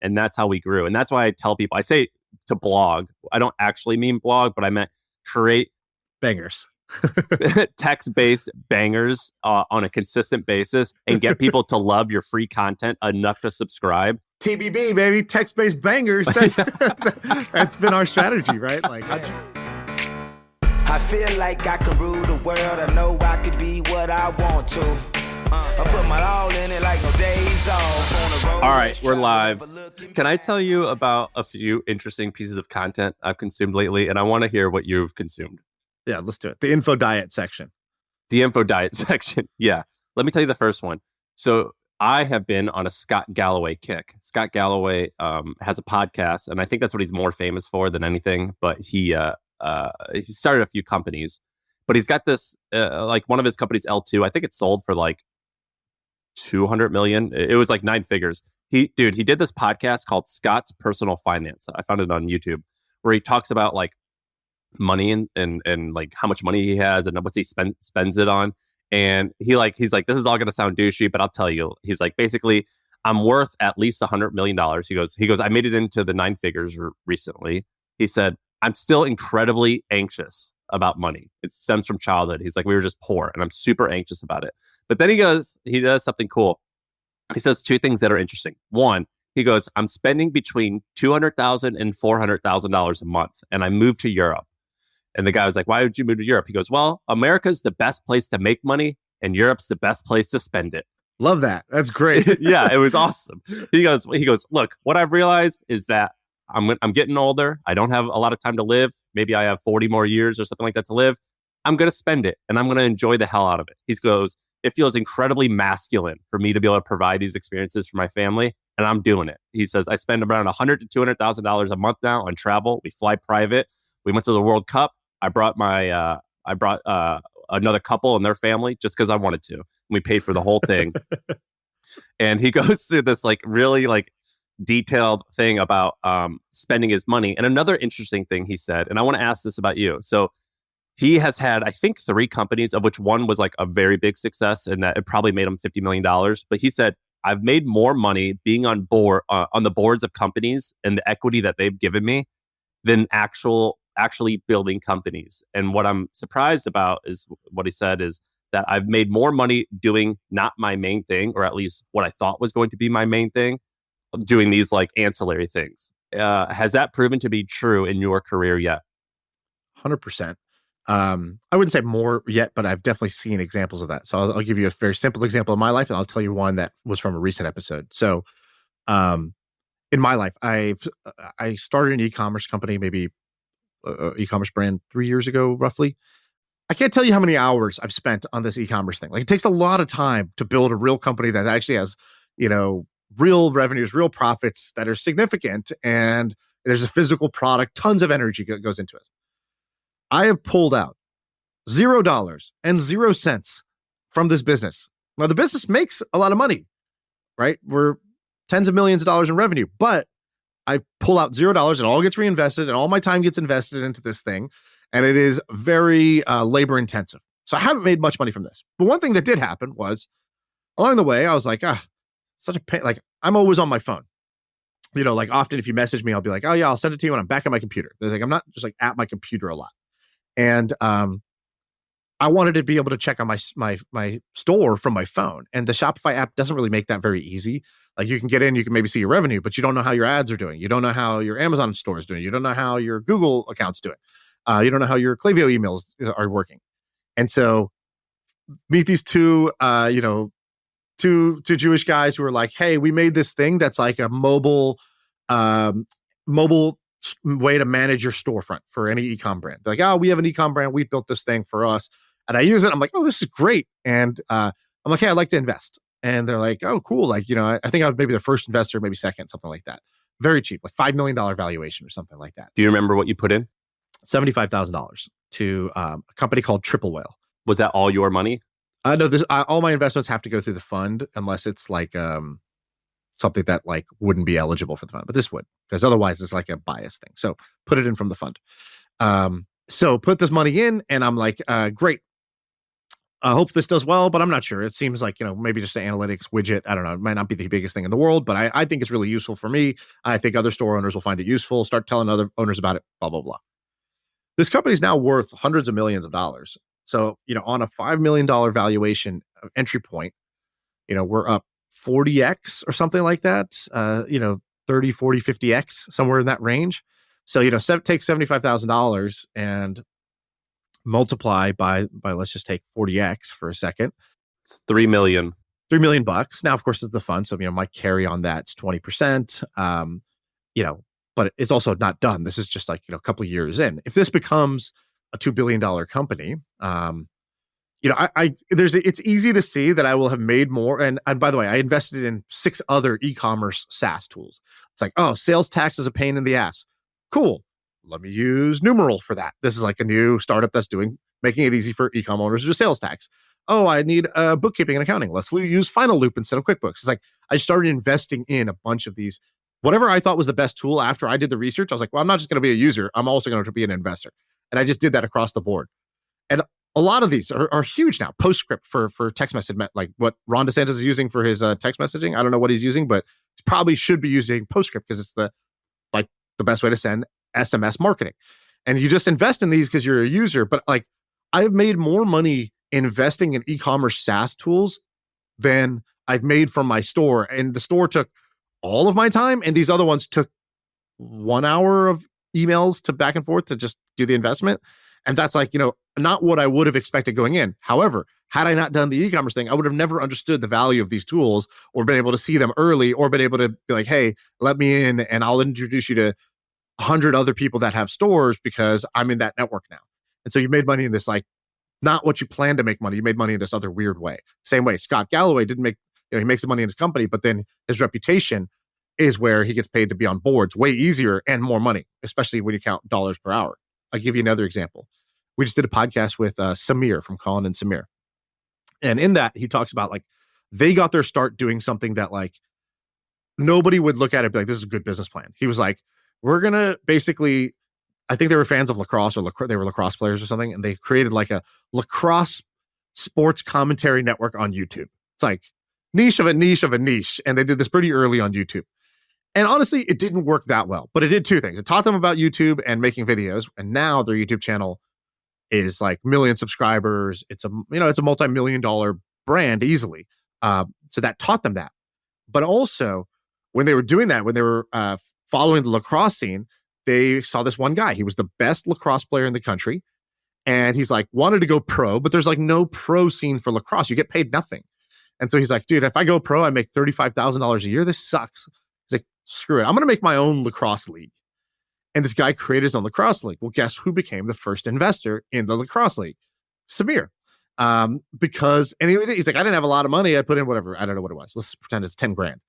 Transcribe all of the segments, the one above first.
And that's how we grew. And that's why I tell people, I say to blog, I don't actually mean blog, but I meant create bangers. text-based bangers on a consistent basis and get people to love your free content enough to subscribe. TBB, baby, text-based bangers. That's been our strategy, right? Like, I feel like I can rule the world. I know I could be what I want to. I put my all in it like no days off. On the road. All right, we're live. Can I tell you about a few interesting pieces of content I've consumed lately? And I want to hear what you've consumed. Yeah, let's do it. The info diet section. Yeah. Let me tell you the first one. So I have been on a Scott Galloway kick. Scott Galloway has a podcast, and I think that's what he's more famous for than anything. But he started a few companies, but he's got this like one of his companies, L2. I think it sold for like 200 million. It was like 9 figures. He did this podcast called Scott's Personal Finance. I found it on YouTube, where he talks about like money and like how much money he has and what he spends it on. And he's like, this is all going to sound douchey, but I'll tell you, he's like, basically, I'm worth at least $100 million. He goes, I made it into the 9 figures recently. He said, I'm still incredibly anxious about money. It stems from childhood. He's like, we were just poor and I'm super anxious about it. But then he does something cool. He says 2 things that are interesting. One, he goes, I'm spending between $200,000 and $400,000 a month. And I moved to Europe. And the guy was like, why would you move to Europe? He goes, well, America's the best place to make money and Europe's the best place to spend it. Love that. That's great. Yeah, it was awesome. He goes, look, what I've realized is that I'm getting older. I don't have a lot of time to live. Maybe I have 40 more years or something like that to live. I'm going to spend it and I'm going to enjoy the hell out of it. He goes, it feels incredibly masculine for me to be able to provide these experiences for my family. And I'm doing it. He says, I spend around $100,000 to $200,000 a month now on travel. We fly private. We went to the World Cup. I brought another couple and their family just because I wanted to. And we paid for the whole thing. And he goes through this like really like detailed thing about spending his money. And another interesting thing he said, and I want to ask this about you. So he has had, I think, 3 companies, of which one was like a very big success and that it probably made him $50 million. But he said, I've made more money being on the boards of companies and the equity that they've given me than actually building companies. And what I'm surprised about is what he said is that I've made more money doing not my main thing, or at least what I thought was going to be my main thing, doing these like ancillary things. Has that proven to be true in your career yet? 100%. I wouldn't say more yet, but I've definitely seen examples of that. So I'll give you a very simple example of my life, and I'll tell you one that was from a recent episode. So in my life, I started an e-commerce company, maybe e-commerce brand 3 years ago, roughly. I can't tell you how many hours I've spent on this e-commerce thing. Like, it takes a lot of time to build a real company that actually has, real revenues, real profits that are significant. And there's a physical product, tons of energy goes into it. I have pulled out $0 and 0 cents from this business. Now, the business makes a lot of money, right? We're tens of millions of dollars in revenue, but I pull out $0. It all gets reinvested and all my time gets invested into this thing. And it is very labor intensive. So I haven't made much money from this. But one thing that did happen was along the way, I was like, such a pain. Like, I'm always on my phone. Like often if you message me, I'll be like, oh yeah, I'll send it to you when I'm back at my computer. There's like, I'm not just like at my computer a lot. And I wanted to be able to check on my store from my phone. And the Shopify app doesn't really make that very easy. Like, you can get in, you can maybe see your revenue, but you don't know how your ads are doing. You don't know how your Amazon store is doing. You don't know how your Google account's doing. You don't know how your Klaviyo emails are working. And so meet these two Jewish guys who are like, hey, we made this thing that's like a mobile way to manage your storefront for any e-com brand. They're like, we have an e-com brand. We built this thing for us. And I use it. I'm like, oh, this is great. And I'm like, hey, I'd like to invest. And they're like, oh, cool. Like, I think I was maybe the first investor, maybe second, something like that. Very cheap, like $5 million valuation or something like that. Do you remember what you put in? $75,000 to a company called Triple Whale. Was that all your money? No, all my investments have to go through the fund unless it's like something that like wouldn't be eligible for the fund, but this would, because otherwise it's like a bias thing. So put it in from the fund. So put this money in, and I'm like, great. I hope this does well, but I'm not sure. It seems like, maybe just an analytics widget. I don't know. It might not be the biggest thing in the world, but I think it's really useful for me. I think other store owners will find it useful. Start telling other owners about it, blah, blah, blah. This company is now worth hundreds of millions of dollars. So, on a $5 million valuation entry point, we're up 40x or something like that, 30, 40, 50x, somewhere in that range. So, take $75,000 and multiply by let's just take 40x for a second. It's $3 million. $3 million bucks. Now, of course, it's the fund. So, my carry on that's 20%. But it's also not done. This is just like, a couple of years in. If this becomes a $2 billion company, it's easy to see that I will have made more. And by the way, I invested in 6 other e-commerce SaaS tools. It's like, oh, sales tax is a pain in the ass. Cool. Let me use Numeral for that. This is like a new startup that's making it easy for e-com owners to do sales tax. Oh, I need bookkeeping and accounting. Let's use Final Loop instead of QuickBooks. It's like I started investing in a bunch of these. Whatever I thought was the best tool after I did the research, I was like, well, I'm not just going to be a user. I'm also going to be an investor. And I just did that across the board. And a lot of these are huge now. Postscript for text message, like what Ron DeSantis is using for his text messaging. I don't know what he's using, but he probably should be using Postscript because it's the best way to send SMS marketing. And you just invest in these because you're a user. But I've made more money investing in e-commerce SaaS tools than I've made from my store. And the store took all of my time, and these other ones took 1 hour of emails to back and forth to just do the investment. And that's not what I would have expected going in. However, had I not done the e-commerce thing, I would have never understood the value of these tools or been able to see them early or been able to be like, hey, let me in and I'll introduce you to 100 other people that have stores because I'm in that network now. And so you made money in this, not what you planned to make money. You made money in this other weird way. Same way, Scott Galloway didn't make, he makes the money in his company, but then his reputation is where he gets paid to be on boards way easier and more money, especially when you count dollars per hour. I'll give you another example. We just did a podcast with Samir from Colin and Samir. And in that, he talks about they got their start doing something that nobody would look at it and be like, this is a good business plan. He was like, we're going to basically, I think they were fans of lacrosse or they were lacrosse players or something. And they created a lacrosse sports commentary network on YouTube. It's like niche of a niche of a niche. And they did this pretty early on YouTube. And honestly, it didn't work that well, but it did 2 things. It taught them about YouTube and making videos. And now their YouTube channel is million subscribers. It's a multi-million-dollar brand easily. So that taught them that. But also when they were doing that, when they were following the lacrosse scene, they saw this one guy. He was the best lacrosse player in the country. And he's wanted to go pro, but there's no pro scene for lacrosse. You get paid nothing. And so he's like, dude, if I go pro, I make $35,000 a year. This sucks. He's like, screw it. I'm going to make my own lacrosse league. And this guy created his own lacrosse league. Well, guess who became the first investor in the lacrosse league? Samir. Because anyway, he's like, I didn't have a lot of money. I put in whatever. I don't know what it was. Let's pretend it's 10 grand.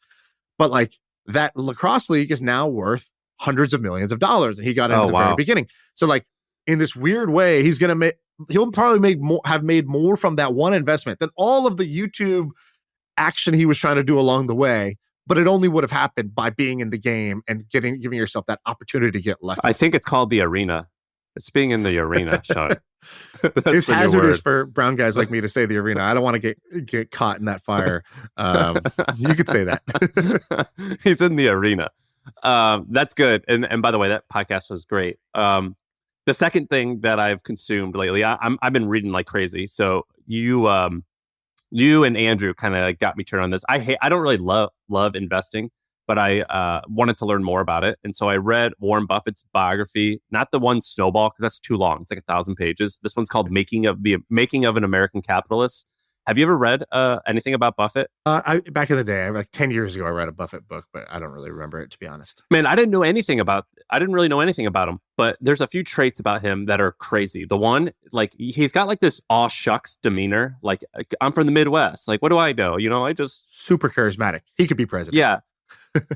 But that lacrosse league is now worth hundreds of millions of dollars. And he got in the very beginning. So in this weird way, he'll probably have made more from that one investment than all of the YouTube action he was trying to do along the way. But it only would have happened by being in the game and giving yourself that opportunity to get lucky. I think it's called the arena. It's being in the arena, Shaan. It's hazardous for brown guys like me to say the arena. I don't want to get caught in that fire. You could say that. He's in the arena. That's good. And by the way, that podcast was great. The second thing that I've consumed lately, I've been reading like crazy. So you and Andrew kind of got me turned on this. I don't really love investing, but I wanted to learn more about it. And so I read Warren Buffett's biography, not the one Snowball, because that's too long. It's 1,000 pages. This one's called Making of an American Capitalist. Have you ever read anything about Buffett? Back in the day, 10 years ago, I read a Buffett book, but I don't really remember it, to be honest. Man, I didn't really know anything about him, but there's a few traits about him that are crazy. The one, he's got this aw shucks demeanor. I'm from the Midwest. What do I know? I just... Super charismatic. He could be president. Yeah.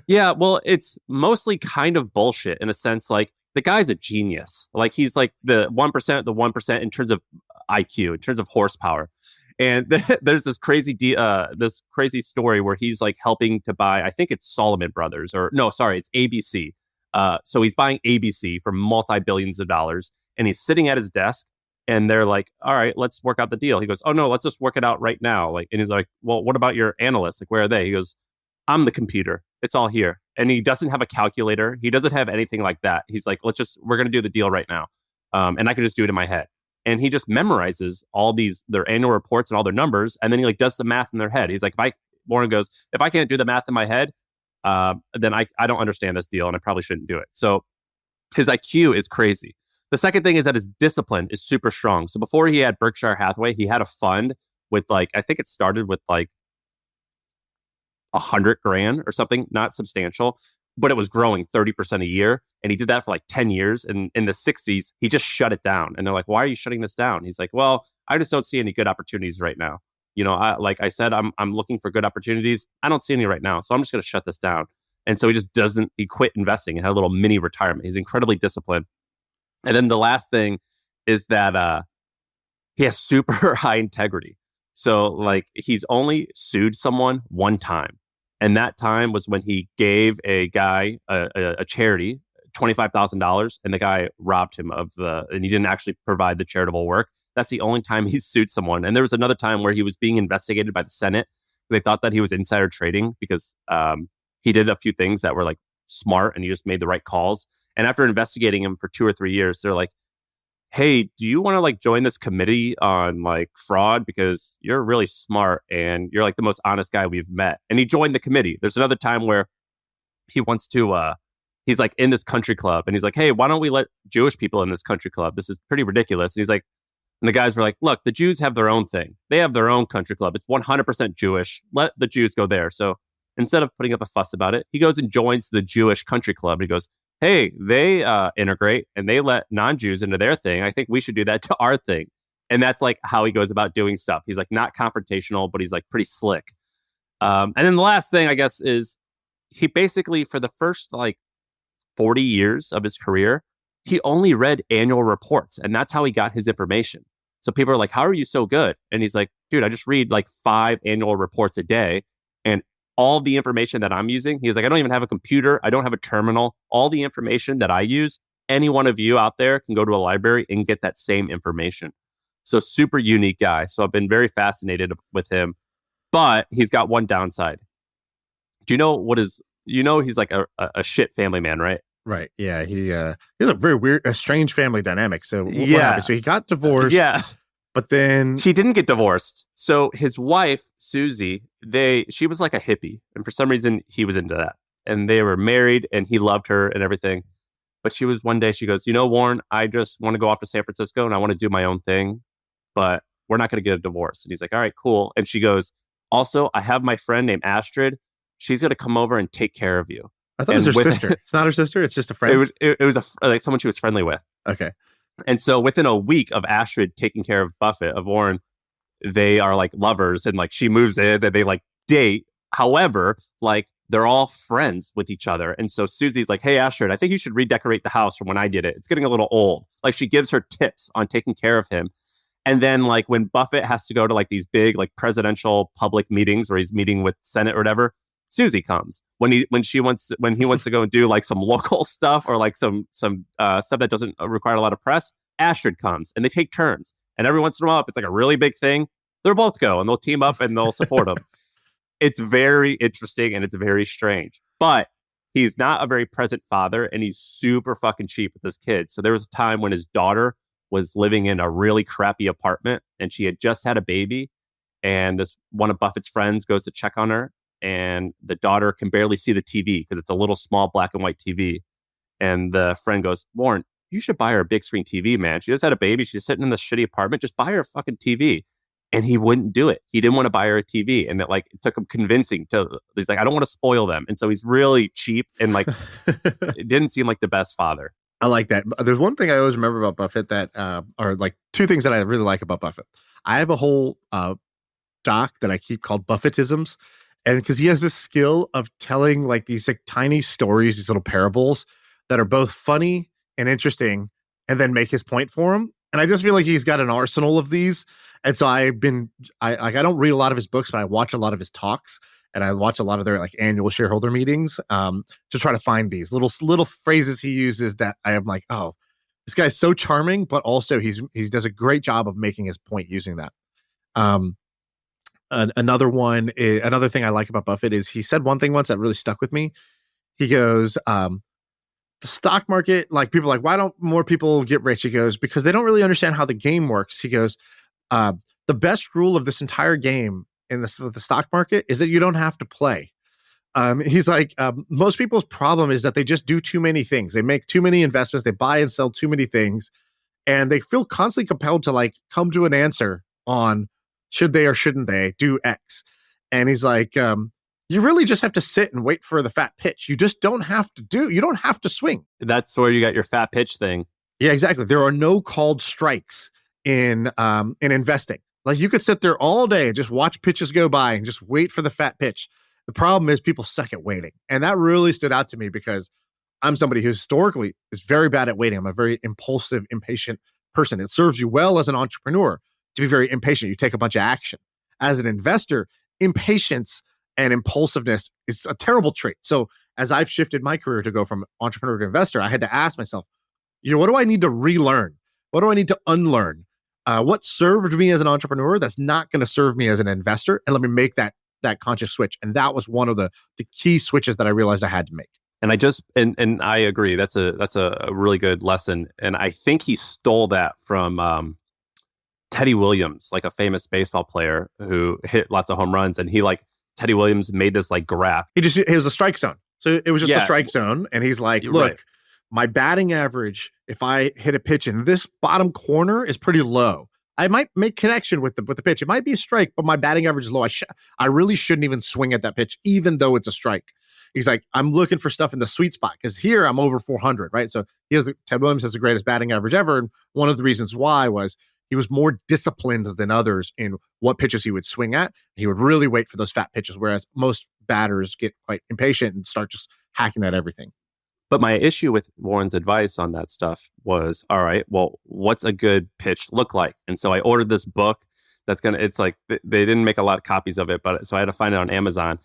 Yeah, well, it's mostly kind of bullshit in a sense. The guy's a genius. He's the 1% in terms of IQ, in terms of horsepower. And there's this crazy story where he's helping to buy, I think it's Solomon Brothers, it's ABC. So he's buying ABC for multi-billions of dollars, and he's sitting at his desk And they're like, all right, let's work out the deal. He goes, oh no, let's just work it out right now. Like, and he's like, well, what about your analysts? Like, where are they? He goes, I'm the computer. It's all here. And he doesn't have a calculator. He doesn't have anything like that. He's like, we're going to do the deal right now. And I can just do it in my head. And he just memorizes all their annual reports and all their numbers. And then he like does the math in their head. He's like, Warren goes, if I can't do the math in my head, then I don't understand this deal and I probably shouldn't do it. So his IQ is crazy. The second thing is that his discipline is super strong. So before he had Berkshire Hathaway, he had a fund with like, I think it started with like $100,000 or something, not substantial, but it was growing 30% a year. And he did that for like 10 years. And in the 60s, he just shut it down. And they're like, why are you shutting this down? He's like, well, I just don't see any good opportunities right now. You know, like I said, I'm looking for good opportunities. I don't see any right now. So I'm just going to shut this down. And so he quit investing and had a little mini retirement. He's incredibly disciplined. And then the last thing is that he has super high integrity. So like he's only sued someone one time. And that time was when he gave a guy, a charity, $25,000, and the guy robbed him and he didn't actually provide the charitable work. That's the only time he's sued someone. And there was another time where he was being investigated by the Senate. They thought that he was insider trading because he did a few things that were like smart and he just made the right calls. And after investigating him for 2 or 3 years, they're like, hey, do you want to like join this committee on like fraud? Because you're really smart and you're like the most honest guy we've met. And he joined the committee. There's another time where he wants to, he's like in this country club and he's like, hey, why don't we let Jewish people in this country club? This is pretty ridiculous. And he's like, and the guys were like, look, the Jews have their own thing. They have their own country club. It's 100% Jewish. Let the Jews go there. So instead of putting up a fuss about it, he goes and joins the Jewish country club. He goes, hey, they integrate and they let non-Jews into their thing. I think we should do that to our thing. And that's like how he goes about doing stuff. He's like not confrontational, but he's like pretty slick. And then the last thing, I guess, is he basically, for the first like 40 years of his career, he only read annual reports. And that's how he got his information. So people are like, how are you so good? And he's like, dude, I just read like 5 annual reports a day. And all the information that I'm using, he's like, I don't even have a computer. I don't have a terminal. All the information that I use, any one of you out there can go to a library and get that same information. So super unique guy. So I've been very fascinated with him, but he's got one downside. Do you know he's like a shit family man, right? Right. Yeah. He has a very weird, a strange family dynamic. So what happened? So he got divorced. Yeah. But then he didn't get divorced. So his wife, Susie, she was like a hippie. And for some reason, he was into that. And they were married and he loved her and everything. But one day she goes, you know, Warren, I just want to go off to San Francisco and I want to do my own thing. But we're not going to get a divorce. And he's like, all right, cool. And she goes, also, I have my friend named Astrid. She's going to come over and take care of you. I thought it was her sister. It's not her sister. It's just a friend. It was like someone she was friendly with. Okay. And so within a week of Astrid taking care of Buffett, of Warren, they are like lovers and like she moves in and they like date. However, like they're all friends with each other. And so Susie's like, hey, Astrid, I think you should redecorate the house from when I did it. It's getting a little old. Like she gives her tips on taking care of him. And then like when Buffett has to go to like these big like presidential public meetings where he's meeting with Senate or whatever, Susie comes when he wants to go and do like some local stuff or like some stuff that doesn't require a lot of press. Astrid comes and they take turns. And every once in a while, if it's like a really big thing, they'll both go and they'll team up and they'll support him. It's very interesting and it's very strange. But he's not a very present father and he's super fucking cheap with his kids. So there was a time when his daughter was living in a really crappy apartment and she had just had a baby. And this one of Buffett's friends goes to check on her. And the daughter can barely see the TV because it's a little small black and white TV. And the friend goes, Warren, you should buy her a big screen TV, man. She just had a baby. She's sitting in this shitty apartment. Just buy her a fucking TV. And he wouldn't do it. He didn't want to buy her a TV. And it took him convincing he's like, I don't want to spoil them. And so he's really cheap and like, it didn't seem like the best father. I like that. There's one thing I always remember about Buffett that are like 2 things that I really like about Buffett. I have a whole doc that I keep called Buffettisms. And because he has this skill of telling like these like tiny stories, these little parables that are both funny and interesting and then make his point for him. And I just feel like he's got an arsenal of these. And so I don't read a lot of his books, but I watch a lot of his talks and I watch a lot of their like annual shareholder meetings to try to find these little phrases he uses that I am like, oh, This guy's so charming, but also he does a great job of making his point using that. Another thing I like about Buffett is he said one thing once that really stuck with me. He goes, the stock market, like people are like, why don't more people get rich? He goes, because they don't really understand how the game works. He goes, the best rule of this entire game with the stock market is that you don't have to play. He's like, most people's problem is that they just do too many things. They make too many investments. They buy and sell too many things. And they feel constantly compelled to like come to an answer on should they or shouldn't they do X. And he's like, you really just have to sit and wait for the fat pitch. You just don't have to swing. That's where you got your fat pitch thing. Yeah, exactly. There are no called strikes in investing. Like you could sit there all day and just watch pitches go by and just wait for the fat pitch. The problem is people suck at waiting. And that really stood out to me because I'm somebody who historically is very bad at waiting. I'm a very impulsive, impatient person. It serves you well as an entrepreneur to be very impatient. You take a bunch of action. As an investor, impatience and impulsiveness is a terrible trait. So as I've shifted my career to go from entrepreneur to investor, I had to ask myself, what do I need to relearn? What do I need to unlearn? What served me as an entrepreneur that's not going to serve me as an investor? And let me make that conscious switch. And that was one of the key switches that I realized I had to make. And I agree. That's a really good lesson. And I think he stole that from Teddy Williams, like a famous baseball player who hit lots of home runs. And Teddy Williams made this like graph. It was a strike zone. So it was just the strike zone. And he's like, look, right. My batting average, if I hit a pitch in this bottom corner, is pretty low. I might make connection with the pitch. It might be a strike, but my batting average is low. I really shouldn't even swing at that pitch, even though it's a strike. He's like, I'm looking for stuff in the sweet spot because here I'm over 400, right? So Ted Williams has the greatest batting average ever. And one of the reasons why was he was more disciplined than others in what pitches he would swing at. He would really wait for those fat pitches, whereas most batters get quite impatient and start just hacking at everything. But my issue with Warren's advice on that stuff was, all right, well, what's a good pitch look like? And so I ordered this book it's like, they didn't make a lot of copies of it, but so I had to find it on Amazon.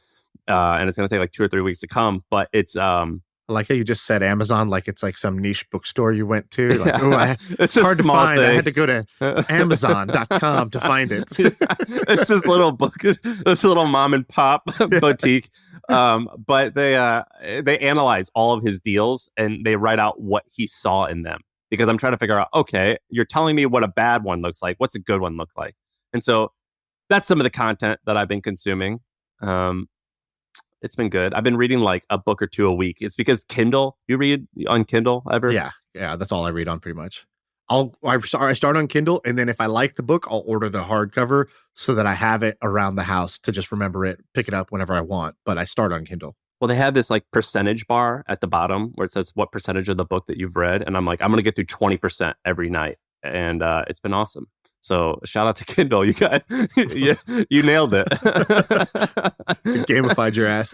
And it's going to take like 2 or 3 weeks to come, but it's, I like how you just said Amazon, like it's like some niche bookstore you went to. Like, it's hard to find. Thing. I had to go to Amazon.com to find it. It's this little book, this little mom and pop boutique. But they analyze all of his deals and they write out what he saw in them. Because I'm trying to figure out, okay, you're telling me what a bad one looks like. What's a good one look like? And so that's some of the content that I've been consuming. It's been good. I've been reading like a book or two a week. It's because Kindle. You read on Kindle ever? Yeah. That's all I read on pretty much. I start on Kindle, and then if I like the book, I'll order the hardcover so that I have it around the house to just remember it, pick it up whenever I want. But I start on Kindle. Well, they have this like percentage bar at the bottom where it says what percentage of the book that you've read, and I'm like, I'm gonna get through 20% every night, and it's been awesome. So shout out to Kindle, you guys. you nailed it. Gamified your ass.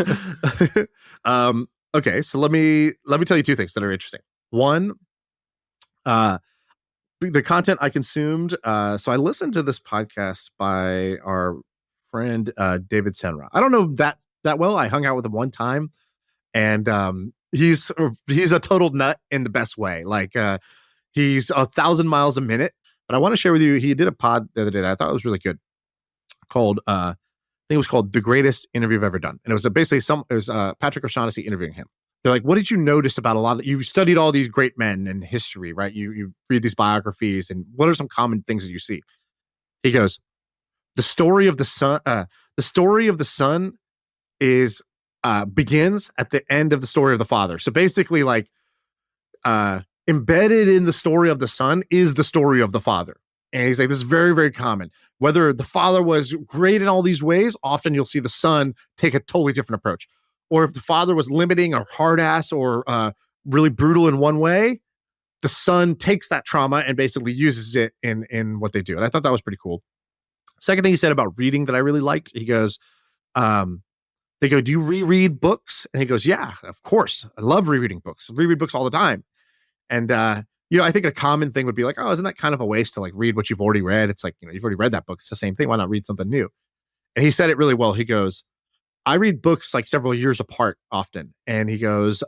Okay, so let me tell you two things that are interesting. One, the content I consumed. So I listened to this podcast by our friend David Senra. I don't know that well. I hung out with him one time, and he's a total nut in the best way. Like he's 1,000 miles a minute. But I want to share with you, he did a pod the other day that I thought was really good called, I think it was called The Greatest Interview I've Ever Done. And it was basically Patrick O'Shaughnessy interviewing him. They're like, what did you notice about you've studied all these great men in history, right? You read these biographies, and what are some common things that you see? He goes, the story of the son is begins at the end of the story of the father. So basically like, embedded in the story of the son is the story of the father. And he's like, this is very, very common. Whether the father was great in all these ways, often you'll see the son take a totally different approach. Or if the father was limiting or hard ass or really brutal in one way, the son takes that trauma and basically uses it in what they do. And I thought that was pretty cool. Second thing he said about reading that I really liked, he goes, they go, do you reread books? And he goes, yeah, of course. I love rereading books. I reread books all the time. And, I think a common thing would be like, oh, isn't that kind of a waste to like read what you've already read? It's like, you've already read that book. It's the same thing. Why not read something new? And he said it really well. He goes, I read books like several years apart often. And he goes,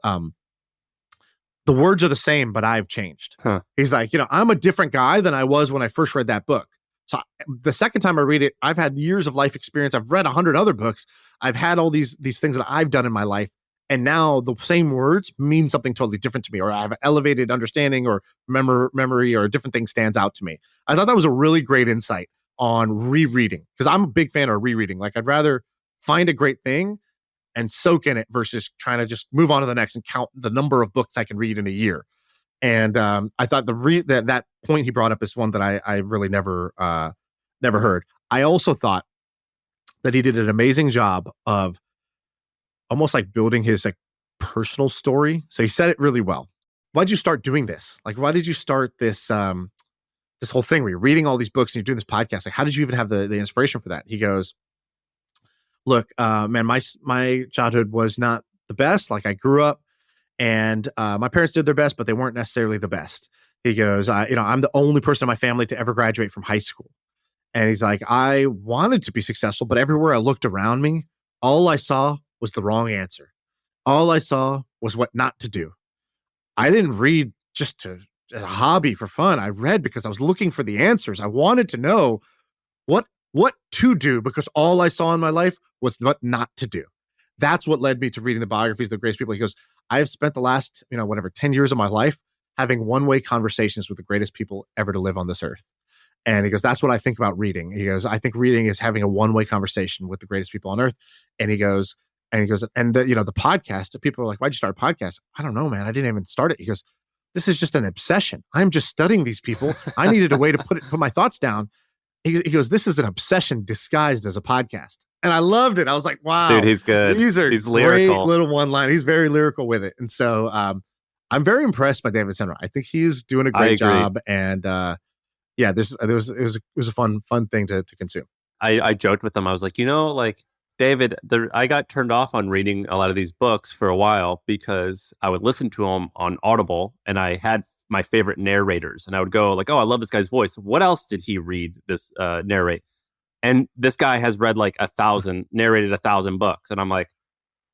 the words are the same, but I've changed. Huh. He's like, I'm a different guy than I was when I first read that book. So the second time I read it, I've had years of life experience. I've read 100 other books. I've had all these things that I've done in my life. And now the same words mean something totally different to me, or I have an elevated understanding or memory, or a different thing stands out to me. I thought that was a really great insight on rereading, because I'm a big fan of rereading. Like, I'd rather find a great thing and soak in it versus trying to just move on to the next and count the number of books I can read in a year. And I thought that point he brought up is one that I really never heard. I also thought that he did an amazing job of almost like building his like personal story. So he said it really well. Why'd you start doing this? Like, why did you start this this whole thing where you're reading all these books and you're doing this podcast? Like, how did you even have the inspiration for that? He goes, look, man, my childhood was not the best. Like, I grew up and my parents did their best, but they weren't necessarily the best. He goes, I'm the only person in my family to ever graduate from high school. And he's like, I wanted to be successful, but everywhere I looked around me, all I saw was the wrong answer. All I saw was what not to do. I didn't read just as a hobby for fun. I read because I was looking for the answers. I wanted to know what to do, because all I saw in my life was what not to do. That's what led me to reading the biographies of the greatest people. He goes, I've spent the last, 10 years of my life having one-way conversations with the greatest people ever to live on this earth. And he goes, that's what I think about reading. He goes, I think reading is having a one-way conversation with the greatest people on earth. And he goes, and the podcast, people are like, why'd you start a podcast? I don't know, man. I didn't even start it. He goes, this is just an obsession. I'm just studying these people. I needed a way to put my thoughts down. He goes, this is an obsession disguised as a podcast. And I loved it. I was like, wow. Dude, he's good. He's lyrical. Great little one line. He's very lyrical with it. And so I'm very impressed by David Senra. I think he's doing a great job. And it was a fun thing to consume. I joked with him. I was like, David, I got turned off on reading a lot of these books for a while because I would listen to them on Audible, and I had my favorite narrators, and I would go like, oh, I love this guy's voice. What else did he read narrate? And this guy has read narrated 1,000 books. And I'm like,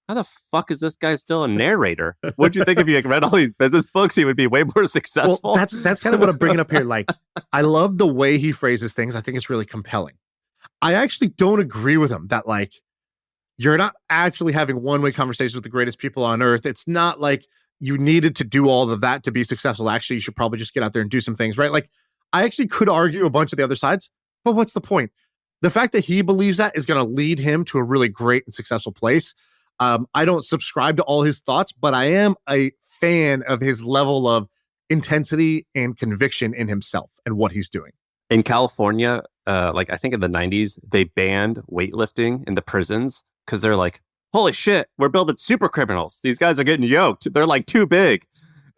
how the fuck is this guy still a narrator? What'd you think if he read all these business books? He would be way more successful. Well, that's kind of what I'm bringing up here. Like, I love the way he phrases things. I think it's really compelling. I actually don't agree with him that like, you're not actually having one-way conversations with the greatest people on earth. It's not like you needed to do all of that to be successful. Actually, you should probably just get out there and do some things, right? Like, I actually could argue a bunch of the other sides, but what's the point? The fact that he believes that is going to lead him to a really great and successful place. I don't subscribe to all his thoughts, but I am a fan of his level of intensity and conviction in himself and what he's doing. In California, I think in the 90s, they banned weightlifting in the prisons because they're like, holy shit, we're building super criminals. These guys are getting yoked. They're like too big.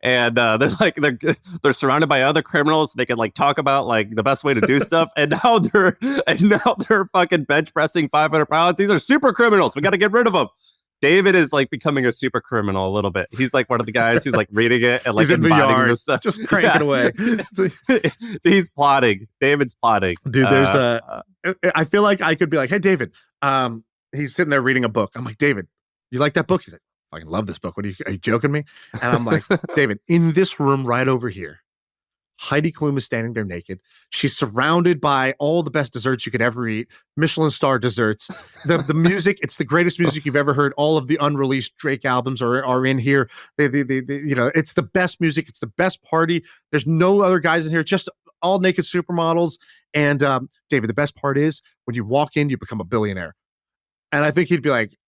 And they're surrounded by other criminals. They can like talk about like the best way to do stuff. And now they're fucking bench pressing 500 pounds. These are super criminals. We got to get rid of them. David is like becoming a super criminal a little bit. He's like one of the guys who's like reading it and like embodying this stuff. Just cranking away. He's plotting. David's plotting. Dude, there's I feel like I could be like, hey, David, he's sitting there reading a book. I'm like, David, you like that book? He's like, I love this book. Are you joking me? And I'm like, David, in this room right over here, Heidi Klum is standing there naked. She's surrounded by all the best desserts you could ever eat, Michelin star desserts. The music, it's the greatest music you've ever heard. All of the unreleased Drake albums are in here. It's the best music. It's the best party. There's no other guys in here. Just all naked supermodels. And David, the best part is when you walk in, you become a billionaire. And I think he'd be like,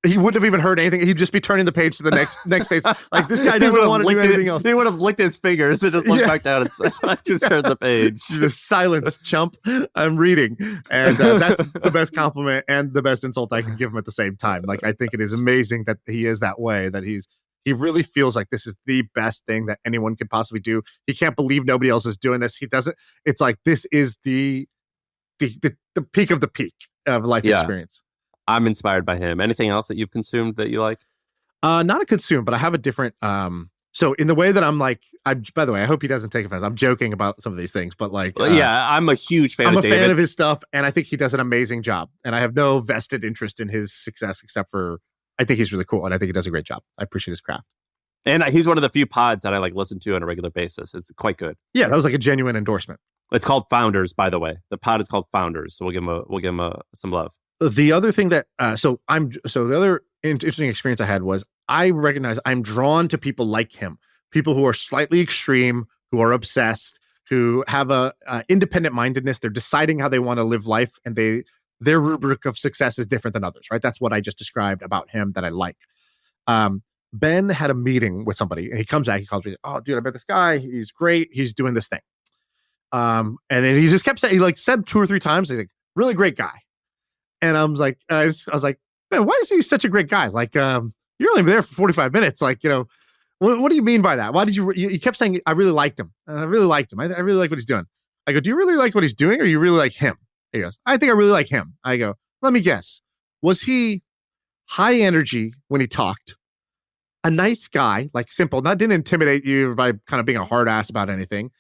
he wouldn't have even heard anything. He'd just be turning the page to the next page. Like, this guy doesn't want to do anything else. He would have licked his fingers and just looked back down and said, I just turned the page. Just silence, chump. I'm reading. And that's the best compliment and the best insult I can give him at the same time. Like, I think it is amazing that he is that way, that he really feels like this is the best thing that anyone could possibly do. He can't believe nobody else is doing this. He doesn't. It's like, this is the peak of the peak of life experience. I'm inspired by him. Anything else that you've consumed that you like? Not a consume, but I have a different. So in the way that I'm like, by the way, I hope he doesn't take offense. I'm joking about some of these things, but like, I'm a huge fan. I'm of a David. fan of his stuff, and I think he does an amazing job. And I have no vested interest in his success, except for I think he's really cool, and I think he does a great job. I appreciate his craft. And he's one of the few pods that I like listen to on a regular basis. It's quite good. Yeah, that was like a genuine endorsement. It's called Founders, by the way. The pod is called Founders, so we'll give him some love. The other thing that the other interesting experience I had was I recognize I'm drawn to people like him, people who are slightly extreme, who are obsessed, who have a independent mindedness. They're deciding how they want to live life, and their rubric of success is different than others. Right? That's what I just described about him that I like. Ben had a meeting with somebody, and he comes back. He calls me, "Oh, dude, I met this guy. He's great. He's doing this thing." And then he just kept saying, he like said 2 or 3 times, he's like, "Really great guy." And I was like, "Man, why is he such a great guy? Like, you're only there for 45 minutes. Like, what do you mean by that? Why did you kept saying, I really liked him. I really liked him. I really like what he's doing." I go, "Do you really like what he's doing, or you really like him?" He goes, "I think I really like him." I go, "Let me guess. Was he high energy when he talked? A nice guy, like simple, didn't intimidate you by kind of being a hard ass about anything?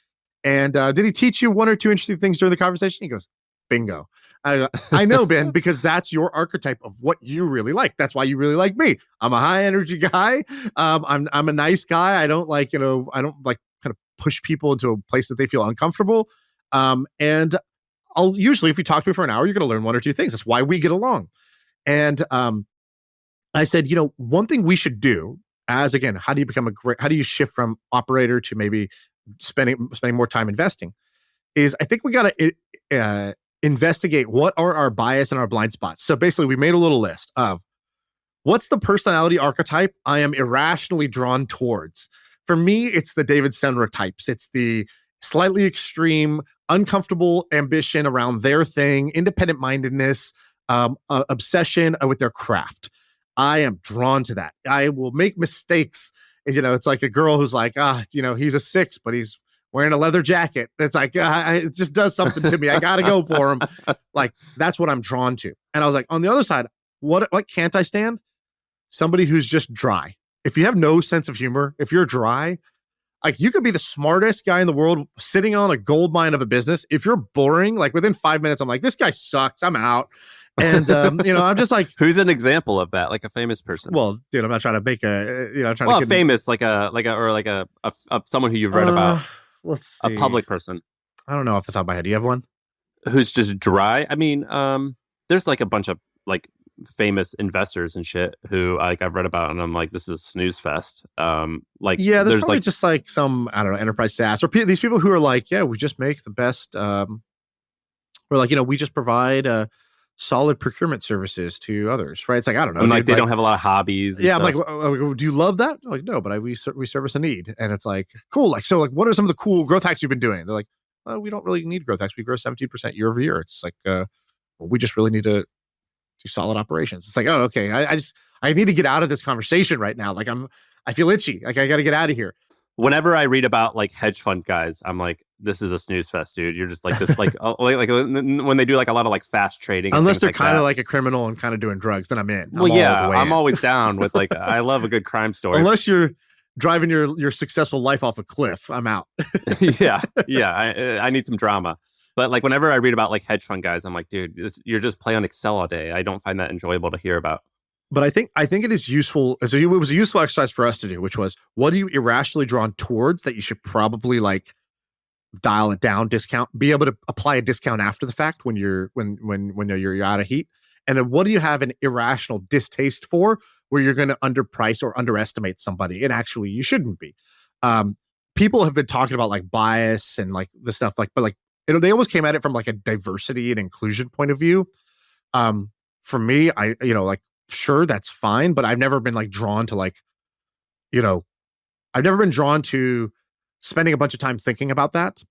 And did he teach you 1 or 2 interesting things during the conversation?" He goes, "Bingo." I know, Ben, because that's your archetype of what you really like. That's why you really like me. I'm a high energy guy. I'm a nice guy. I don't like kind of push people into a place that they feel uncomfortable. And I'll usually, if you talk to me for an hour, you're going to learn 1 or 2 things. That's why we get along. And I said, one thing we should do as, again, how do you shift from operator to maybe spending more time investing, is I think we got to investigate what are our bias and our blind spots. So basically we made a little list of what's the personality archetype I am irrationally drawn towards. For me, it's the David Senra types. It's the slightly extreme, uncomfortable ambition around their thing, independent mindedness, obsession with their craft. I am drawn to that. I will make mistakes. It's like a girl who's like, he's a 6, but he's wearing a leather jacket. It's like, it just does something to me. I got to go for him. Like, that's what I'm drawn to. And I was like, on the other side, what can't I stand? Somebody who's just dry. If you have no sense of humor, if you're dry, like, you could be the smartest guy in the world sitting on a gold mine of a business. If you're boring, like within 5 minutes, I'm like, this guy sucks. I'm out. And I'm just like, who's an example of that? Like a famous person? Well, dude, I'm not trying to make famous, like someone who you've read about. Let's see. A public person. I don't know off the top of my head. Do you have one who's just dry? I mean, there's like a bunch of like famous investors and shit who like I've read about, and I'm like, this is snooze fest. There's probably like just like some, I don't know, enterprise SaaS or these people who are like, yeah, we just make the best. We're like, we just provide solid procurement services to others, right? It's like, I don't know. And like, they don't have a lot of hobbies. Yeah, I'm like, do you love that? I'm like, no, but we service a need. And it's like, cool. Like, so like, what are some of the cool growth hacks you've been doing? They're like, we don't really need growth hacks. We grow 17% year over year. It's like, we just really need to do solid operations. It's like, oh, okay. I need to get out of this conversation right now. Like, I feel itchy. Like, I got to get out of here. Whenever I read about like hedge fund guys, I'm like, this is a snooze fest, dude. You're just like this, like when they do like a lot of like fast trading. Unless they're kind of like a criminal and kind of doing drugs, then I'm in. I'm always down with like, I love a good crime story. Unless you're driving your successful life off a cliff, I'm out. yeah. I need some drama. But like whenever I read about like hedge fund guys, I'm like, dude, you're just playing Excel all day. I don't find that enjoyable to hear about. But I think it is useful. So it was a useful exercise for us to do, which was, what are you irrationally drawn towards that you should probably like dial it down, discount, be able to apply a discount after the fact when you're out of heat. And then what do you have an irrational distaste for, where you're going to underprice or underestimate somebody, and actually you shouldn't be. People have been talking about like bias and like the stuff like, but like they always came at it from like a diversity and inclusion point of view. For me, sure, that's fine, but I've never been like drawn to like, I've never been drawn to spending a bunch of time thinking about that.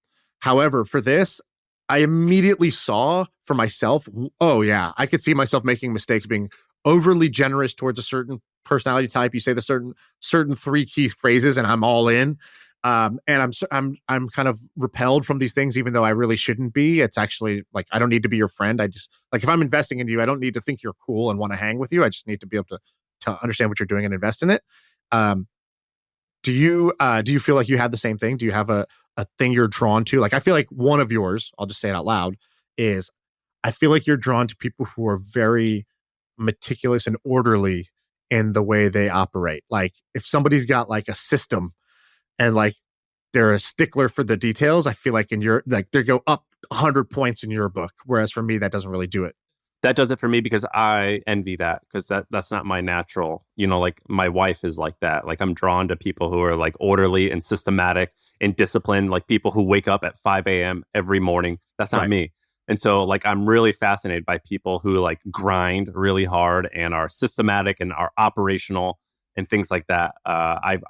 However, for this, I immediately saw for myself, oh yeah, I could see myself making mistakes, being overly generous towards a certain personality type. You say the certain 3 key phrases and I'm all in. And I'm kind of repelled from these things, even though I really shouldn't be. It's actually like, I don't need to be your friend. I just like, if I'm investing in you, I don't need to think you're cool and want to hang with you. I just need to be able to understand what you're doing and invest in it. Do you feel like you have the same thing? Do you have a thing you're drawn to? Like, I feel like one of yours, I'll just say it out loud, is I feel like you're drawn to people who are very meticulous and orderly in the way they operate. Like if somebody's got like a system and like they're a stickler for the details, I feel like in your like they go up 100 points in your book, whereas for me that doesn't really do it. That does it for me because I envy that, because that's not my natural, like my wife is like that. Like I'm drawn to people who are like orderly and systematic and disciplined, like people who wake up at 5 a.m. every morning. That's not me. And so like I'm really fascinated by people who like grind really hard and are systematic and are operational and things like that. I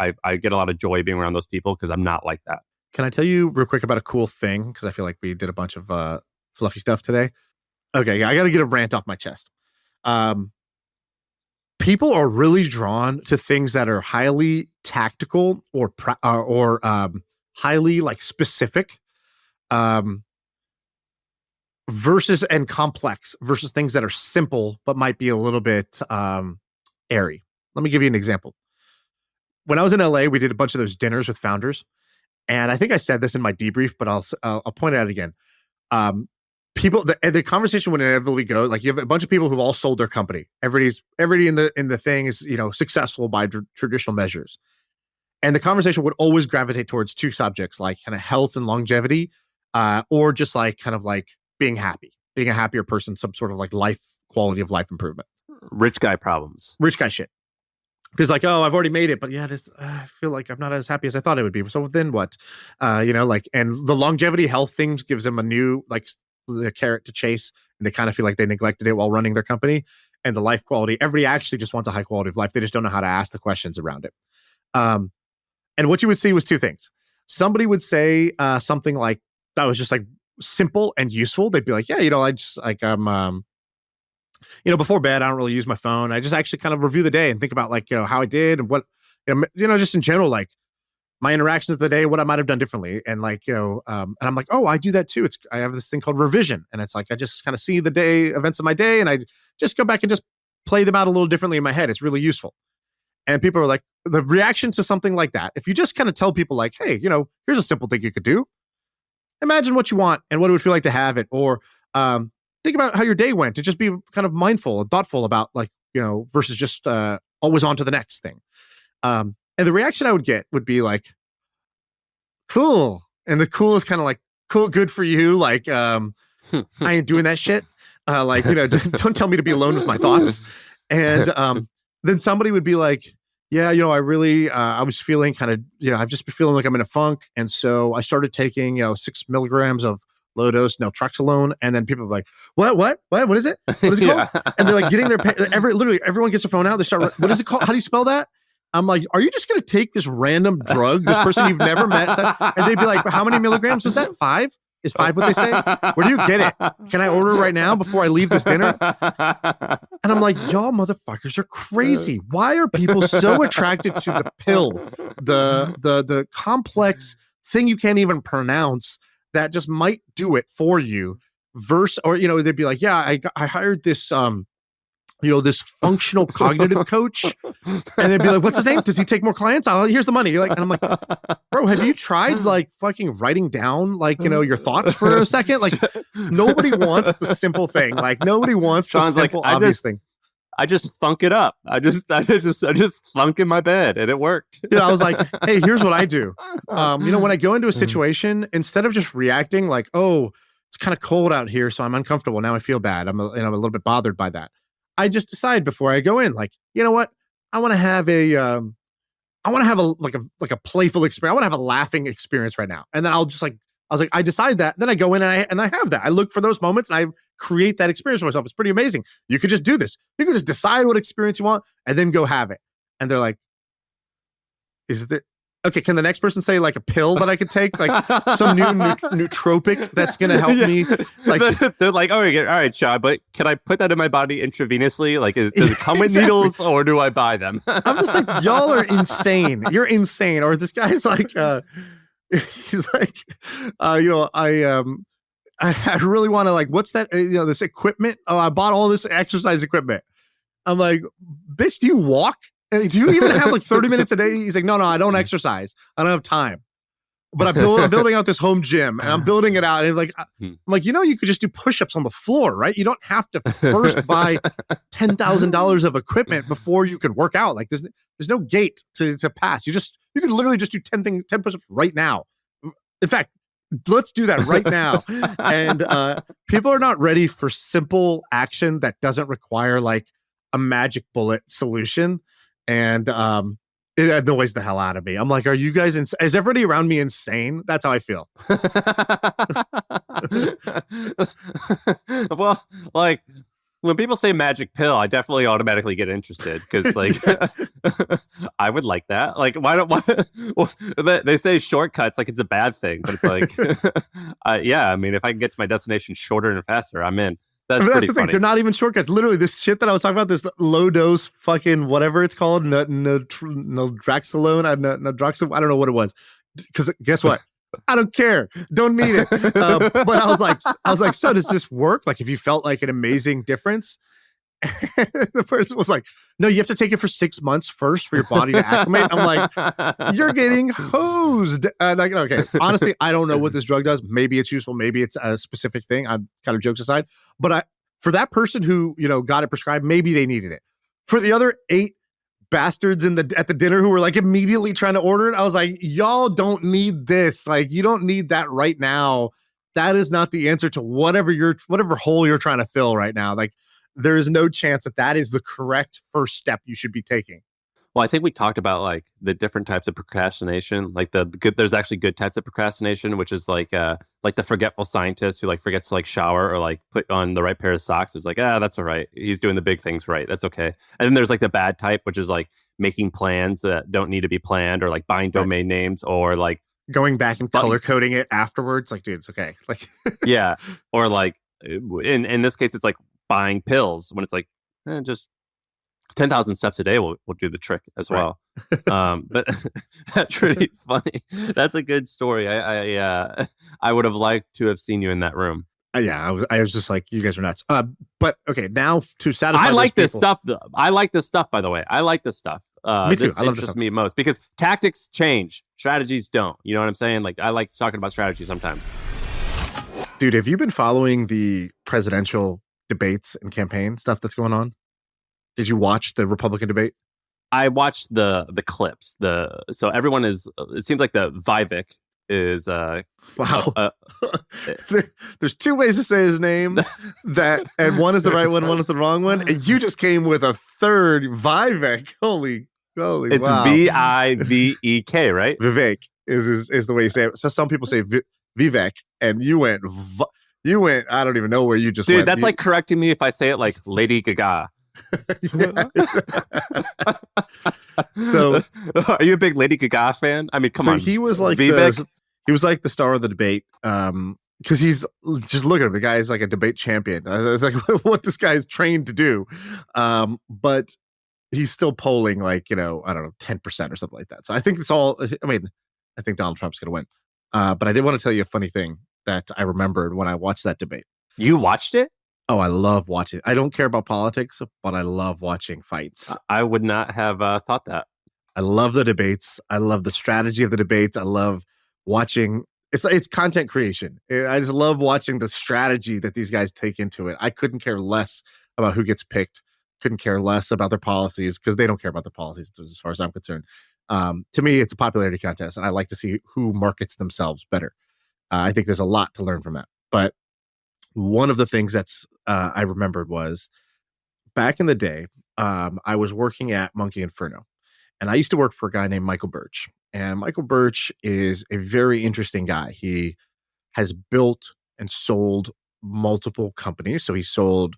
get a lot of joy being around those people because I'm not like that. Can I tell you real quick about a cool thing? Because I feel like we did a bunch of fluffy stuff today. Okay, I got to get a rant off my chest. People are really drawn to things that are highly tactical or highly like specific, versus and complex versus things that are simple but might be a little bit airy. Let me give you an example. When I was in LA, we did a bunch of those dinners with founders, and I think I said this in my debrief, but I'll point it out again. People, the conversation would inevitably go like you have a bunch of people who've all sold their company. Everybody in the thing is successful by traditional measures, and the conversation would always gravitate towards two subjects, like kind of health and longevity, or just like kind of like being a happier person, some sort of like quality of life improvement. Rich guy problems, rich guy shit. Because like, oh, I've already made it, but yeah, I feel like I'm not as happy as I thought I would be. So then what? And the longevity health things gives them a new like the carrot to chase, and they kind of feel like they neglected it while running their company. And the life quality, everybody actually just wants a high quality of life. They just don't know how to ask the questions around it. And what you would see was two things. Somebody would say something like that was just like simple and useful. They'd be like, yeah, I just like before bed, I don't really use my phone. I just actually kind of review the day and think about like how I did and what just in general, like my interactions of the day, what I might have done differently. And like, and I'm like, oh, I do that too. I have this thing called revision. And it's like, I just kind of see the events of my day and I just go back and just play them out a little differently in my head. It's really useful. And people are like, the reaction to something like that, if you just kind of tell people like, hey, here's a simple thing you could do. Imagine what you want and what it would feel like to have it. Or think about how your day went, to just be kind of mindful and thoughtful about like, versus just always on to the next thing. And the reaction I would get would be like, cool. And the cool is kind of like, cool, good for you. Like, I ain't doing that shit. Don't tell me to be alone with my thoughts. And then somebody would be like, yeah, I really, I was feeling kind of, I've just been feeling like I'm in a funk. And so I started taking, 6 milligrams of low dose naltrexone. And then people are like, what is it? What is it called? And they're like getting their, literally everyone gets their phone out. They start, what is it called? How do you spell that? I'm like, are you just going to take this random drug, this person you've never met? And they'd be like, how many milligrams is that? 5? Is 5 what they say? Where do you get it? Can I order right now before I leave this dinner? And I'm like, y'all motherfuckers are crazy. Why are people so attracted to the pill, the complex thing you can't even pronounce that just might do it for you? Or they'd be like, yeah, I hired this this functional cognitive coach, and they'd be like, what's his name? Does he take more clients? Here's the money. And I'm like, bro, have you tried like fucking writing down like, your thoughts for a second? Like nobody wants the simple thing. Like nobody wants Sean's the simple, obvious thing. I just thunk it up. I just thunk in my bed and it worked. I was like, hey, here's what I do. When I go into a situation, instead of just reacting like, oh, it's kind of cold out here, so I'm uncomfortable. Now I feel bad. I'm a little bit bothered by that. I just decide before I go in, like, you know what? I want to have a playful experience. I want to have a laughing experience right now. And then I was like, I decide that. Then I go in and I have that. I look for those moments and I create that experience for myself. It's pretty amazing. You could just do this. You could just decide what experience you want and then go have it. And they're like, okay, can the next person say like a pill that I could take? Like some new nootropic that's going to help me? Like they're like, all right, Shah, but can I put that in my body intravenously? Like, does it come with needles or do I buy them? I'm just like, y'all are insane. You're insane. Or this guy's like, he's like, I really want to like, what's that? This equipment. Oh, I bought all this exercise equipment. I'm like, bitch, do you walk? Do you even have like 30 minutes a day? He's like, no, I don't exercise. I don't have time. but I'm building out this home gym, and I'm building it out. And I'm like, you could just do push-ups on the floor, right? You don't have to first buy $10,000 of equipment before you can work out. Like there's no gate to pass. You can literally just do 10 push-ups right now. In fact, let's do that right now. And people are not ready for simple action that doesn't require like a magic bullet solution. And it annoys the hell out of me. I'm like, are you guys is everybody around me insane? That's how I feel. Well, like when people say magic pill, I definitely automatically get interested because like I would like that. Like why they say shortcuts like it's a bad thing, but it's like yeah, I mean if I can get to my destination shorter and faster, I'm in. That's the funny. Thing. They're not even shortcuts. Literally, this shit that I was talking about, this low dose fucking whatever it's called, no Draxalone, I don't know what it was. Because guess what? I don't care. Don't need it. But I was like, so does this work? Like, if you felt like an amazing difference? The person was like, no, you have to take it for 6 months first for your body to acclimate. I'm like, you're getting hosed. Like, okay, honestly, I don't know what this drug does. Maybe it's useful. Maybe it's a specific thing. I'm kind of jokes aside. But for that person who, got it prescribed, maybe they needed it. For the other 8 bastards at the dinner who were like immediately trying to order it, I was like, y'all don't need this. Like, you don't need that right now. That is not the answer to whatever hole you're trying to fill right now. Like, there is no chance that is the correct first step you should be taking. Well, I think we talked about like the different types of procrastination. Like there's actually good types of procrastination, which is like the forgetful scientist who like forgets to like shower or like put on the right pair of socks. It's like, that's all right. He's doing the big things right. That's okay. And then there's like the bad type, which is like making plans that don't need to be planned, or like buying domain names, or like going back and color coding it afterwards. Like, dude, it's okay. Like, yeah. Or like in this case, it's like buying pills when it's like just 10,000 steps a day will do the trick as well. But that's really funny. That's a good story. I would have liked to have seen you in that room. Yeah, I was just like, you guys are nuts. But okay, now to satisfy I like this stuff. I like this stuff, by the way. I like this stuff. Me too. This I love interests me most because tactics change, strategies don't. You know what I'm saying? Like, I like talking about strategy sometimes. Dude, have you been following the presidential debates and campaign stuff that's going on? Did you watch the Republican debate? I watched the clips. So everyone is. It seems like the Vivek is. Wow. There's 2 ways to say his name. And one is the right one is the wrong one. And you just came with a third, Vivek. Holy! It's wow. Vivek, right? Vivek is the way you say it. So some people say Vivek, and you went. I don't even know where you just went. Dude, that's like correcting me if I say it like Lady Gaga. So, are you a big Lady Gaga fan? I mean, come on. He was like Vivek? He was like the star of the debate. Because he's just look at him. The guy is like a debate champion. It's like what this guy is trained to do. But he's still polling like, I don't know, 10% or something like that. So I think it's all. I mean, I think Donald Trump's going to win. But I did want to tell you a funny thing that I remembered when I watched that debate. You watched it? Oh, I love watching. I don't care about politics, but I love watching fights. I would not have thought that. I love the debates. I love the strategy of the debates. I love watching. It's content creation. I just love watching the strategy that these guys take into it. I couldn't care less about who gets picked. Couldn't care less about their policies because they don't care about the policies as far as I'm concerned. To me, it's a popularity contest, and I like to see who markets themselves better. I think there's a lot to learn from that. But one of the things that's I remembered was back in the day, I was working at Monkey Inferno, and I used to work for a guy named Michael Birch. And Michael Birch is a very interesting guy. He has built and sold multiple companies. So he sold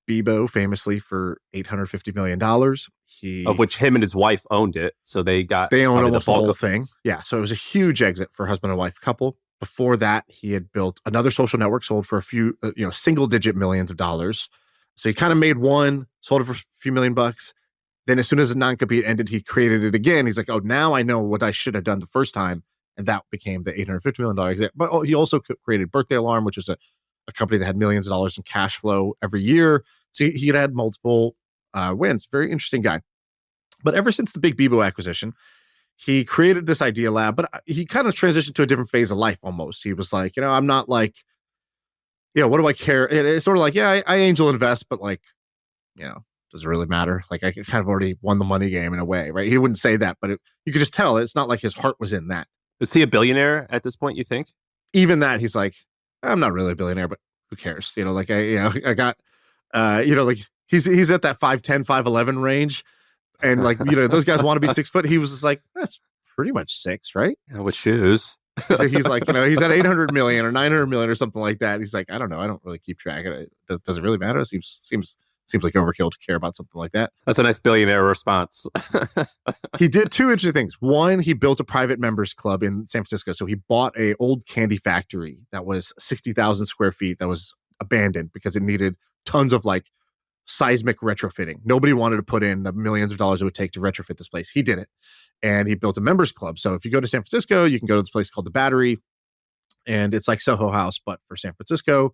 Bebo famously for $850 million. Of which him and his wife owned it. So they own almost the whole thing. Yeah. So it was a huge exit for husband and wife couple. Before that, he had built another social network, sold for a few, single digit millions of dollars. So he kind of made one, sold it for a few $1 million. Then as soon as the non-compete ended, he created it again. He's like, oh, now I know what I should have done the first time. And that became the $850 million exit. But he also created Birthday Alarm, which is a company that had millions of dollars in cash flow every year. So he had multiple wins. Very interesting guy. But ever since the big Bebo acquisition, he created this idea lab, but he kind of transitioned to a different phase of life almost. He was like, I'm not like, what do I care? It's sort of like, I angel invest, but like, does it really matter? Like I kind of already won the money game in a way, right? He wouldn't say that, but you could just tell it's not like his heart was in that. Is he a billionaire at this point, you think? Even that, he's like, I'm not really a billionaire, but who cares? Like I got, like he's at that 5'10", 5'11" range. And like, those guys want to be 6 foot. He was just like, that's pretty much 6, right? Yeah, with shoes. So he's like, he's at 800 million or 900 million or something like that. He's like, I don't know. I don't really keep track of it. Does it really matter? It seems like overkill to care about something like that. That's a nice billionaire response. He did 2 interesting things. One, he built a private members club in San Francisco. So he bought a old candy factory that was 60,000 square feet that was abandoned because it needed tons of like seismic retrofitting. Nobody wanted to put in the millions of dollars it would take to retrofit this place. He did it. And he built a members club. So if you go to San Francisco, you can go to this place called the Battery. And it's like Soho House, but for San Francisco.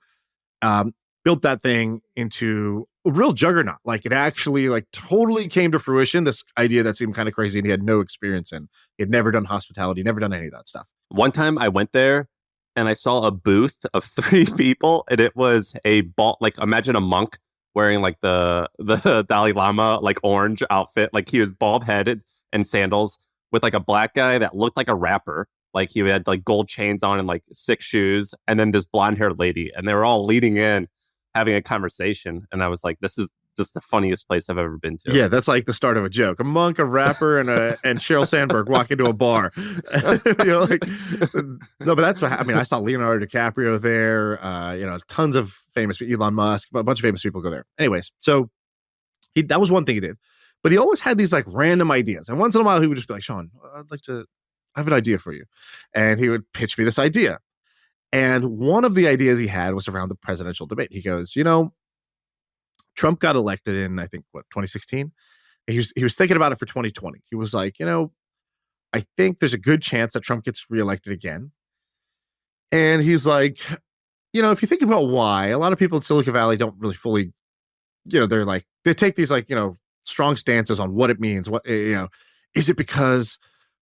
Built that thing into a real juggernaut. Like it actually like totally came to fruition. This idea that seemed kind of crazy and he had no experience in. He had never done hospitality, never done any of that stuff. One time I went there and I saw a booth of 3 people and it was a ball, like imagine a monk wearing like the Dalai Lama, like orange outfit. Like he was bald headed and sandals with like a black guy that looked like a rapper. Like he had like gold chains on and like 6 shoes. And then this blonde haired lady and they were all leaning in, having a conversation. And I was like, this is just the funniest place I've ever been to. Yeah, that's like the start of a joke. A monk, a rapper, and Sheryl Sandberg walk into a bar. No, but that's what I saw Leonardo DiCaprio there. Tons of famous, Elon Musk, a bunch of famous people go there. Anyways, so that was one thing he did. But he always had these like random ideas. And once in a while, he would just be like, Shaan, I have an idea for you. And he would pitch me this idea. And one of the ideas he had was around the presidential debate. He goes, Trump got elected in, I think, 2016? He was thinking about it for 2020. He was like, I think there's a good chance that Trump gets reelected again. And he's like, if you think about why, a lot of people in Silicon Valley don't really fully, they're like, they take these like, strong stances on what it means. What, is it because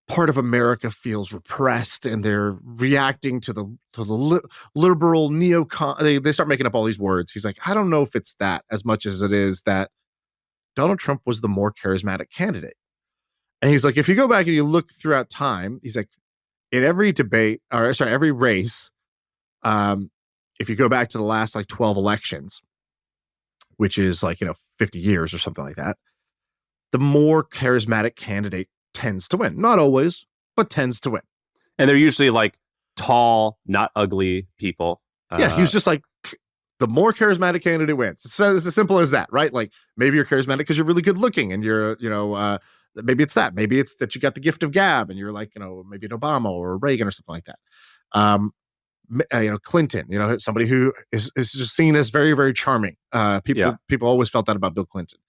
part of America feels repressed and they're reacting to the liberal neocon. They start making up all these words. He's like, I don't know if it's that as much as it is that Donald Trump was the more charismatic candidate. And he's like, if you go back and you look throughout time, he's like, in every debate, every race, if you go back to the last like 12 elections, which is like, 50 years or something like that, the more charismatic candidate tends to win. Not always, but tends to win. And they're usually like tall, not ugly people. Yeah, he was just like, the more charismatic candidate wins. So it's as simple as that, right? Like maybe you're charismatic because you're really good looking and you're, maybe it's that. Maybe it's that you got the gift of gab and you're like, maybe an Obama or a Reagan or something like that. Clinton, somebody who is just seen as very, very charming. People always felt that about Bill Clinton.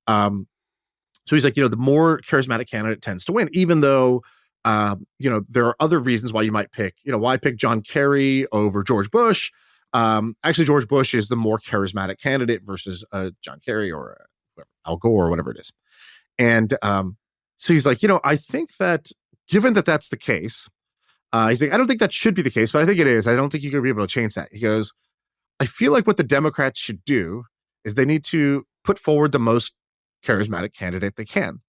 So he's like, the more charismatic candidate tends to win, even though, there are other reasons why you might pick, why pick John Kerry over George Bush. Actually, George Bush is the more charismatic candidate versus John Kerry or Al Gore or whatever it is. And so he's like, I think that given that that's the case, he's like, I don't think that should be the case, but I think it is. I don't think you're going to be able to change that. He goes, I feel like what the Democrats should do is they need to put forward the most charismatic candidate they can.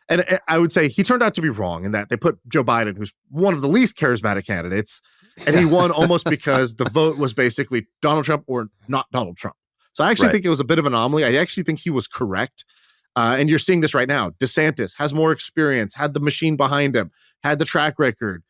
And I would say he turned out to be wrong in that they put Joe Biden, who's one of the least charismatic candidates, and he won almost because the vote was basically Donald Trump or not Donald Trump. So I actually think it was a bit of an anomaly. I actually think he was correct. And you're seeing this right now. DeSantis has more experience, had the machine behind him, had the track record,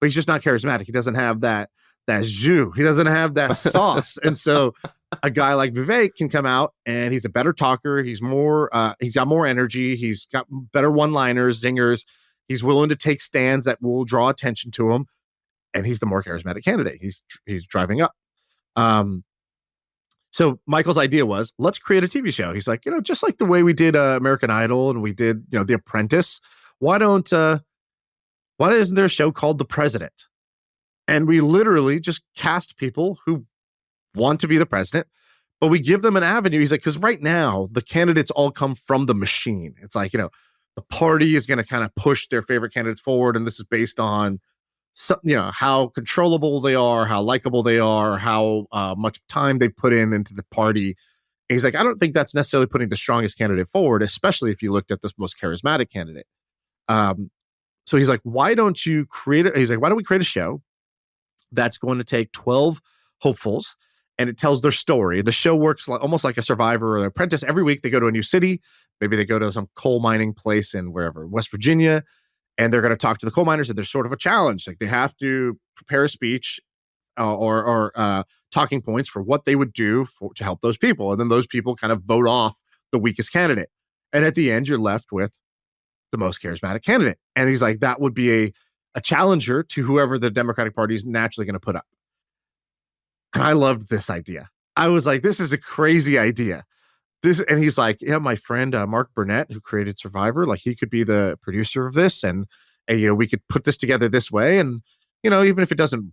but he's just not charismatic. He doesn't have that jus. He doesn't have that sauce. And so a guy like Vivek can come out and he's a better talker. He's got more energy. He's got better one-liners, zingers. He's willing to take stands that will draw attention to him. And he's the more charismatic candidate. He's driving up. So Michael's idea was, let's create a TV show. He's like, just like the way we did American Idol and we did, The Apprentice. Why isn't there a show called The President? And we literally just cast people who want to be the president, but we give them an avenue. He's like, because right now the candidates all come from the machine. It's like, the party is going to kind of push their favorite candidates forward, and this is based on how controllable they are, how likable they are, how much time they put into the party. And he's like, I don't think that's necessarily putting the strongest candidate forward, especially if you looked at this most charismatic candidate. So he's like, why don't we create a show that's going to take 12 hopefuls, and it tells their story. The show works almost like a Survivor or an Apprentice. Every week they go to a new city. Maybe they go to some coal mining place in wherever, West Virginia, and they're going to talk to the coal miners, and there's sort of a challenge. Like they have to prepare a speech or talking points for what they would do to help those people. And then those people kind of vote off the weakest candidate. And at the end, you're left with the most charismatic candidate. And he's like, that would be a challenger to whoever the Democratic Party is naturally going to put up. And I loved this idea. I was like, this is a crazy idea. And he's like, yeah, my friend Marc Burnett, who created Survivor, like he could be the producer of this, and we could put this together this way, and even if it doesn't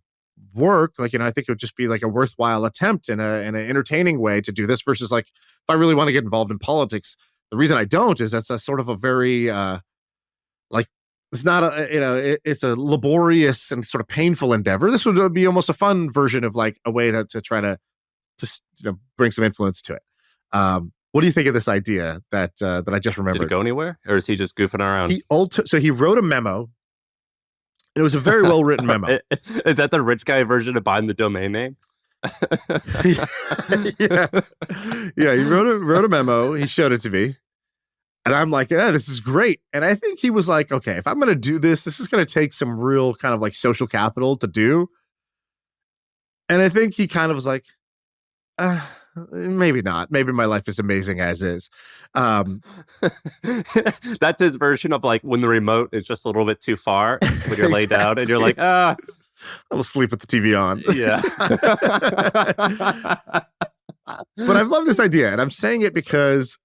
work, like I think it would just be like a worthwhile attempt and an entertaining way to do this. Versus like, if I really want to get involved in politics, the reason I don't is that's a sort of a very it's not it's a laborious and sort of painful endeavor. This would be almost a fun version of like a way to try to bring some influence to it. What do you think of this idea that I just remembered? Did it go anywhere, or is he just goofing around? So he wrote a memo. It was a very well written memo. Is that the rich guy version of buying the domain name? yeah. He wrote a memo. He showed it to me, and I'm like, yeah, this is great. And I think he was like, okay, if I'm going to do this is going to take some real kind of like social capital to do. And I think he kind of was like, maybe not. Maybe my life is amazing as is. That's his version of like when the remote is just a little bit too far when you're laid down and you're like, I will sleep with the TV on. Yeah. But I've loved this idea, and I'm saying it because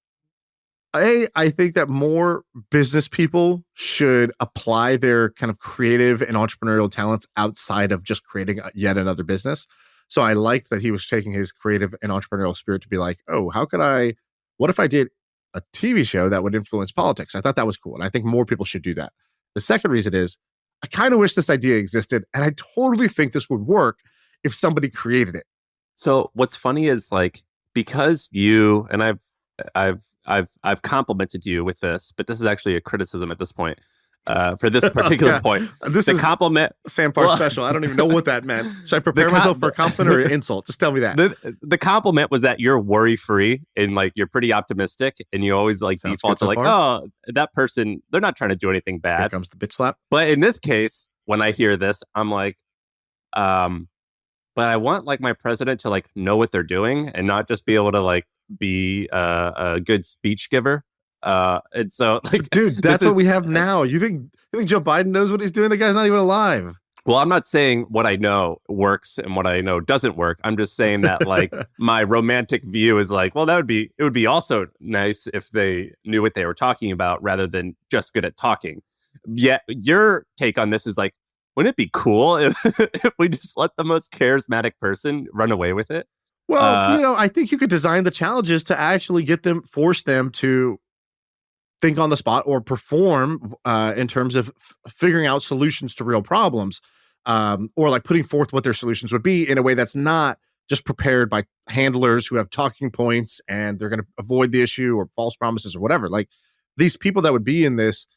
I think that more business people should apply their kind of creative and entrepreneurial talents outside of just creating yet another business. So I liked that he was taking his creative and entrepreneurial spirit to be like, oh, what if I did a TV show that would influence politics? I thought that was cool. And I think more people should do that. The second reason is I kind of wish this idea existed. And I totally think this would work if somebody created it. So what's funny is like, because you, and I've complimented you with this, but this is actually a criticism at this point. For this particular point, this is compliment Sampar special. I don't even know what that meant. Should I prepare myself for a compliment or an insult? Just tell me that. The compliment was that you're worry free and like you're pretty optimistic, and you always like default to like, oh, that person, they're not trying to do anything bad. Here comes the bitch slap. But in this case, when I hear this, I'm like, but I want like my president to like know what they're doing and not just be able to like be a good speech giver. And so like, dude, that's what we have now. You think Joe Biden knows what he's doing? The guy's not even alive. Well, I'm not saying what I know works and what I know doesn't work. I'm just saying that like my romantic view is like, well, it would be also nice if they knew what they were talking about rather than just good at talking. Yet your take on this is like, wouldn't it be cool if we just let the most charismatic person run away with it? Well, I think you could design the challenges to actually force them to think on the spot or perform in terms of figuring out solutions to real problems, or like putting forth what their solutions would be in a way that's not just prepared by handlers who have talking points and they're going to avoid the issue or false promises or whatever. Like these people that would be in this,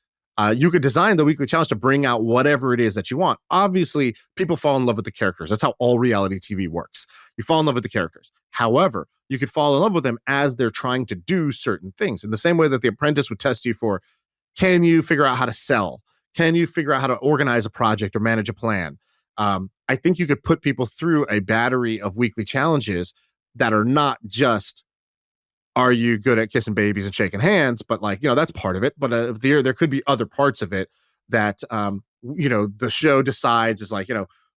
you could design the weekly challenge to bring out whatever it is that you want. Obviously, people fall in love with the characters. That's how all reality TV works. You fall in love with the characters. However, you could fall in love with them as they're trying to do certain things. In the same way that The Apprentice would test you for, can you figure out how to sell? Can you figure out how to organize a project or manage a plan? I think you could put people through a battery of weekly challenges that are not just, are you good at kissing babies and shaking hands? But like, that's part of it. But there could be other parts of it that, the show decides is like,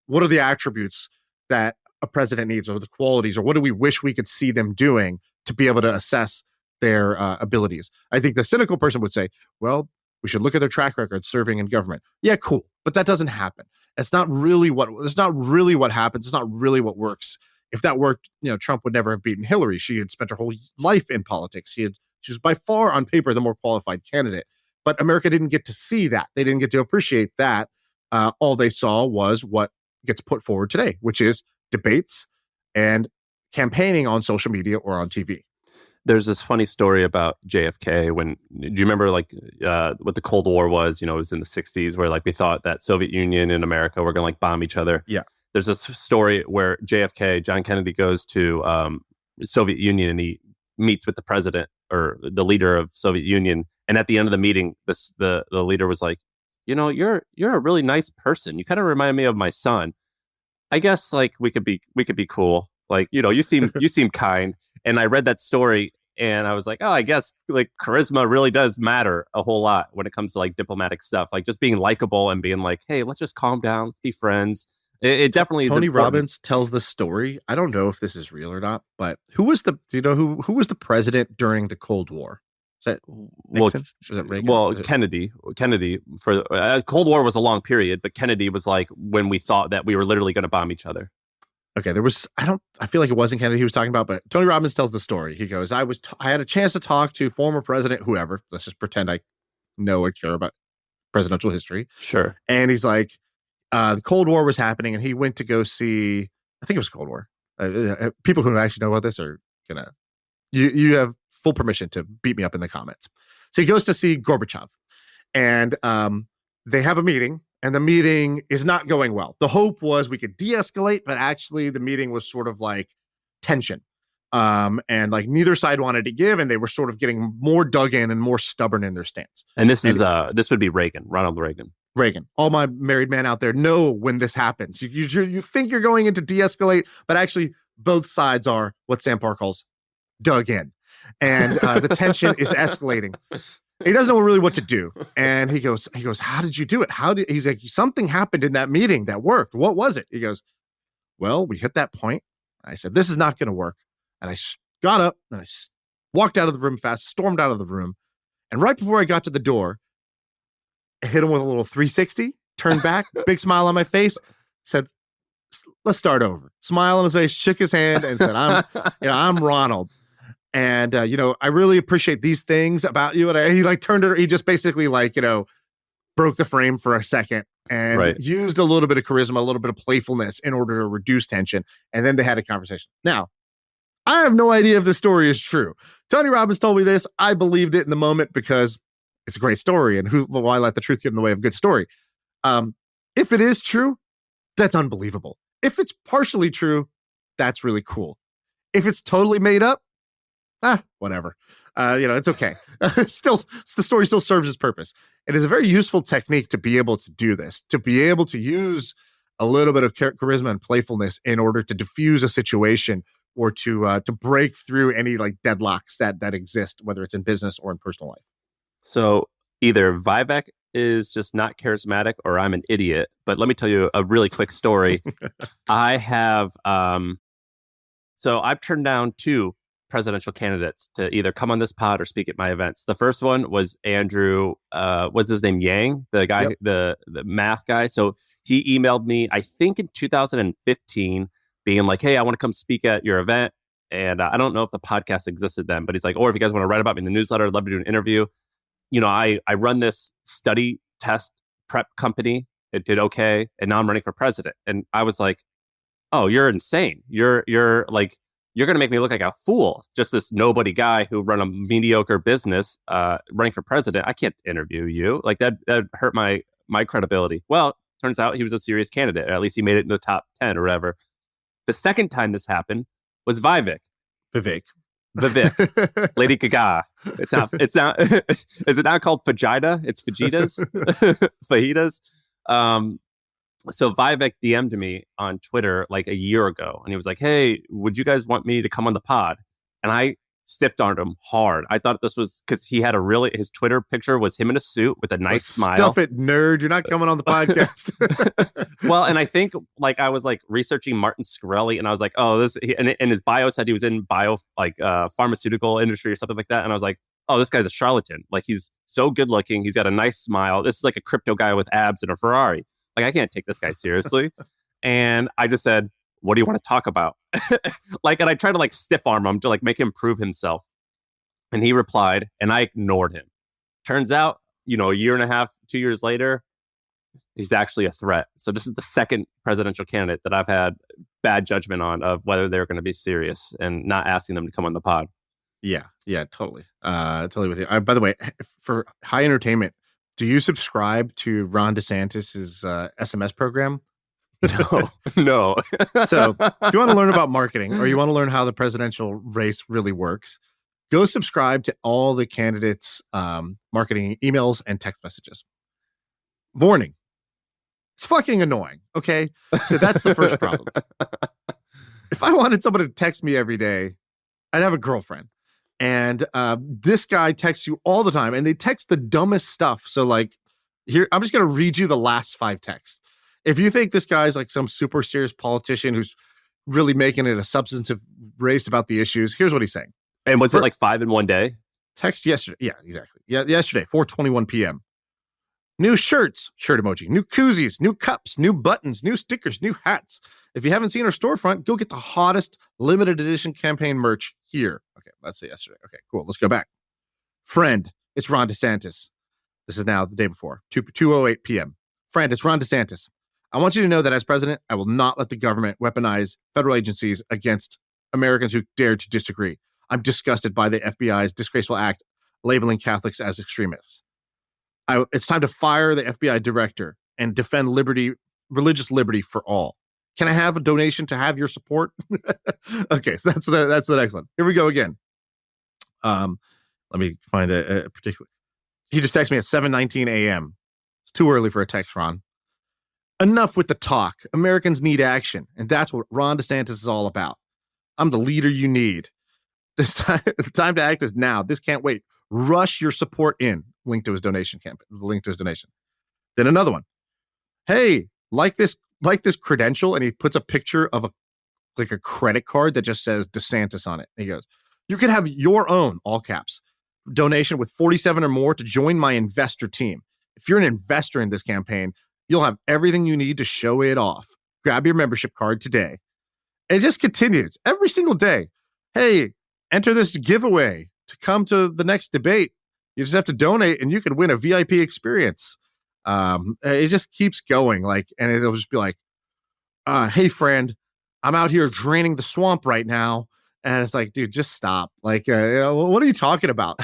what are the attributes that a president needs, or the qualities, or what do we wish we could see them doing to be able to assess their abilities? I think the cynical person would say, well, we should look at their track record serving in government. Yeah, cool. But that doesn't happen. It's not really what happens. It's not really what works. If that worked, Trump would never have beaten Hillary. She had spent her whole life in politics. She was by far on paper the more qualified candidate. But America didn't get to see that. They didn't get to appreciate that. All they saw was what gets put forward today, which is debates and campaigning on social media or on TV. There's this funny story about JFK when, do you remember what the Cold War was? It was in the 60s where we thought that Soviet Union and America were going to bomb each other. Yeah. There's this story where JFK, John Kennedy, goes to Soviet Union and he meets with the president or the leader of Soviet Union. And at the end of the meeting, the leader was like, you're a really nice person. You kind of remind me of my son. I guess we could be cool. You seem kind. And I read that story and I was like, oh, I guess charisma really does matter a whole lot when it comes to diplomatic stuff. Just being likable and being hey, let's just calm down, let's be friends. It definitely Tony is important. Robbins tells the story. I don't know if this is real or not, but who was the president during the Cold War? Is that Nixon? Was that Reagan? Well, Kennedy for Cold War was a long period, but Kennedy was when we thought that we were literally going to bomb each other. Okay, I feel like it wasn't Kennedy he was talking about, but Tony Robbins tells the story. He goes, I had a chance to talk to former president, whoever. Let's just pretend I know or care about presidential history. Sure. And he's like, the Cold War was happening and he went to go see, I think it was Cold War. People who actually know about this are gonna, you have full permission to beat me up in the comments. So he goes to see Gorbachev and they have a meeting. And the meeting is not going well. The hope was we could de-escalate, but actually the meeting was sort of tension. And neither side wanted to give, and they were sort of getting more dug in and more stubborn in their stance. And this would be Ronald Reagan. Reagan. All my married men out there know when this happens. You think you're going into de-escalate, but actually both sides are what Sam Parr calls dug in. And the tension is escalating. He doesn't know really what to do. And he goes, how did you do it? He's like, something happened in that meeting that worked. What was it? He goes, well, we hit that point. I said, this is not going to work. And I got up and I walked out of the room fast, stormed out of the room. And right before I got to the door, I hit him with a little 360, turned back, big smile on my face, said, let's start over. Smile on his face, shook his hand and said, I'm Ronald. And, I really appreciate these things about you. And he turned it, he just basically broke the frame for a second and used a little bit of charisma, a little bit of playfulness in order to reduce tension. And then they had a conversation. Now, I have no idea if this story is true. Tony Robbins told me this. I believed it in the moment because it's a great story. And why let the truth get in the way of a good story? If it is true, that's unbelievable. If it's partially true, that's really cool. If it's totally made up, whatever. It's okay. Still, the story still serves its purpose. It is a very useful technique to be able to do this, to be able to use a little bit of charisma and playfulness in order to diffuse a situation or to break through any deadlocks that exist, whether it's in business or in personal life. So either Vivek is just not charismatic or I'm an idiot. But let me tell you a really quick story. I have, so I've turned down 2 presidential candidates to either come on this pod or speak at my events. The first one was Andrew, what's his name? Yang, the guy, the math guy. So he emailed me, I think in 2015, being like, hey, I want to come speak at your event. And I don't know if the podcast existed then, but he's like, or if you guys want to write about me in the newsletter, I'd love to do an interview. I run this study test prep company. It did okay. And now I'm running for president. And I was like, oh, you're insane. You're going to make me look like a fool. Just this nobody guy who run a mediocre business running for president. I can't interview you. That hurt my credibility. Well, turns out he was a serious candidate. Or at least he made it in the top 10 or whatever. The second time this happened was Vivek. Lady Gaga. It's not, is it not called Fajita? It's Fajitas. Fajitas. So Vivek DM'd me on Twitter a year ago, and he was like, hey, would you guys want me to come on the pod? And I stiffed on him hard. I thought this was because he had his Twitter picture was him in a suit with a nice smile. Stuff it, nerd. You're not coming on the podcast. Well, and I think I was researching Martin Shkreli, and I was like, oh, and his bio said he was in pharmaceutical industry or something like that. And I was like, oh, this guy's a charlatan. He's so good looking. He's got a nice smile. This is a crypto guy with abs and a Ferrari. I can't take this guy seriously. And I just said, what do you want to talk about? And I tried to stiff arm him to make him prove himself. And he replied, and I ignored him. Turns out a year and a half, 2 years later, he's actually a threat. So this is the second presidential candidate that I've had bad judgment on of whether they're going to be serious and not asking them to come on the pod. Yeah, totally. Totally with you. By the way, for high entertainment, do you subscribe to Ron DeSantis's SMS program? No. So if you want to learn about marketing or you want to learn how the presidential race really works, go subscribe to all the candidates' marketing emails and text messages. Warning. It's fucking annoying. Okay. So that's the first problem. If I wanted someone to text me every day, I'd have a girlfriend. And this guy texts you all the time, and they text the dumbest stuff. So like here, I'm just going to read you the last 5 texts. If you think this guy's like some super serious politician who's really making it a substantive race about the issues, here's what he's saying. And was it like 5 in one day? Text yesterday. Yeah, exactly. Yeah, yesterday, 4:21 p.m. New shirts, shirt emoji, new koozies, new cups, new buttons, new stickers, new hats. If you haven't seen our storefront, go get the hottest limited edition campaign merch here. Okay, let's say yesterday. Okay, cool. Let's go back. Friend, it's Ron DeSantis. This is now the day before, 2:08 p.m. Friend, it's Ron DeSantis. I want you to know that as president, I will not let the government weaponize federal agencies against Americans who dare to disagree. I'm disgusted by the FBI's disgraceful act labeling Catholics as extremists. It's time to fire the FBI director and defend religious liberty for all. Can I have a donation to have your support? Okay, so that's the next one. Here we go again. Let me find a particular. He just texted me at 7:19 a.m. It's too early for a text, Ron. Enough with the talk. Americans need action, and that's what Ron DeSantis is all about. I'm the leader you need. The time to act is now. This can't wait. Rush your support in. Link to his donation campaign. Link to his donation. Then another one. Hey, like this credential, and he puts a picture of a credit card that just says DeSantis on it. And he goes, you can have your own, all caps, donation with 47 or more to join my investor team. If you're an investor in this campaign, you'll have everything you need to show it off. Grab your membership card today. And it just continues every single day. Hey, enter this giveaway to come to the next debate. You just have to donate and you can win a VIP experience. It just keeps going, and it'll just be like, hey friend, I'm out here draining the swamp right now. And it's like, dude, just stop. What are you talking about?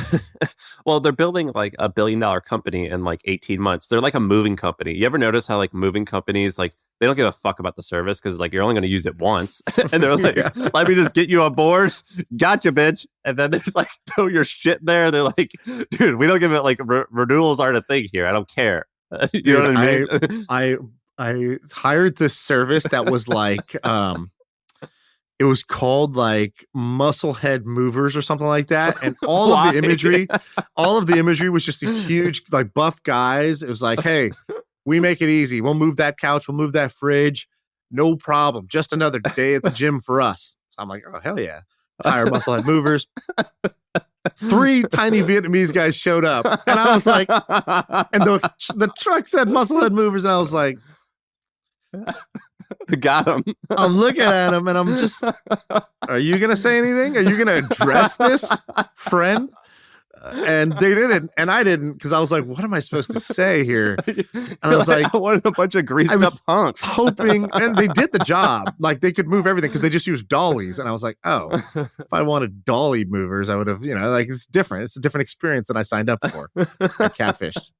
Well, they're building like $1 billion company in like 18 months. They're like a moving company. You ever notice how like moving companies, like they don't give a fuck about the service because like you're only going to use it once. And they're like, let me just get you on board. Gotcha, bitch. And then there's like, throw your shit there. They're like, dude, we don't give it like renewals aren't a thing here. I don't care. You dude, know what I mean? I hired this service that was like, it was called like Musclehead Movers or something like that. And all of the imagery was just these huge, like buff guys. It was like, hey, we make it easy. We'll move that couch. We'll move that fridge. No problem. Just another day at the gym for us. So I'm like, oh, hell yeah. Hire Musclehead Movers. 3 tiny Vietnamese guys showed up. And I was like, and the truck said Musclehead Movers. And I was like, got him. I'm looking at him and I'm just, are you going to say anything? Are you going to address this, friend? And they didn't. And I didn't, because I was like, what am I supposed to say here? And I was like, I wanted a bunch of greased up punks. Hoping, and they did the job. Like they could move everything because they just used dollies. And I was like, oh, if I wanted dolly movers, I would have, it's different. It's a different experience than I signed up for. I catfished.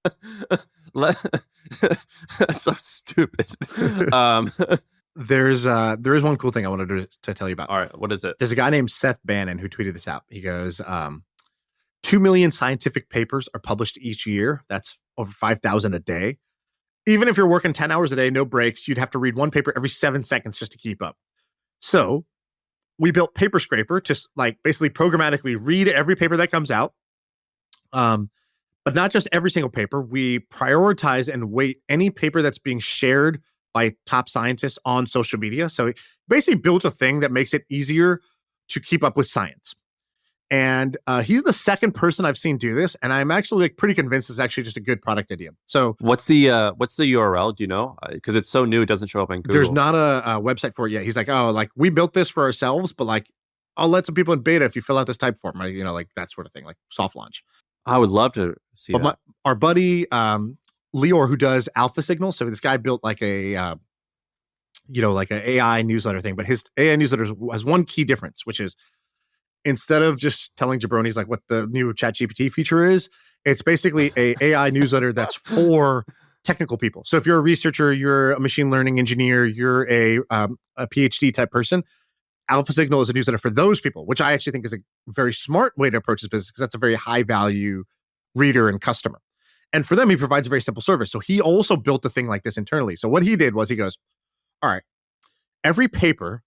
That's so stupid. There is one cool thing I wanted to tell you about. All right, what is it? There's a guy named Seth Bannon who tweeted this out. He goes, 2 million scientific papers are published each year. That's over 5,000 a day. Even if you're working 10 hours a day, no breaks, you'd have to read one paper every 7 seconds just to keep up. So we built Paperscrapper to like basically programmatically read every paper that comes out. But not just every single paper. We prioritize and weight any paper that's being shared by top scientists on social media. So basically built a thing that makes it easier to keep up with science. And he's the second person I've seen do this, and I'm actually like pretty convinced it's actually just a good product idea. So what's the URL? Do you know? Because it's so new, it doesn't show up in Google. There's not a website for it yet. He's like, oh, like we built this for ourselves, but like I'll let some people in beta if you fill out this type form, like that sort of thing, like soft launch. I would love to see that. Our buddy Lior, who does Alpha Signal, so this guy built like a like an AI newsletter thing, but his AI newsletter has one key difference, which is instead of just telling jabronis like what the new ChatGPT feature is, it's basically a AI newsletter that's for technical people. So if you're a researcher, you're a machine learning engineer, you're a PhD type person, Alpha Signal is a newsletter for those people, which I actually think is a very smart way to approach this business because that's a very high value reader and customer. And for them, he provides a very simple service. So he also built a thing like this internally. So what he did was he goes, all right, every paper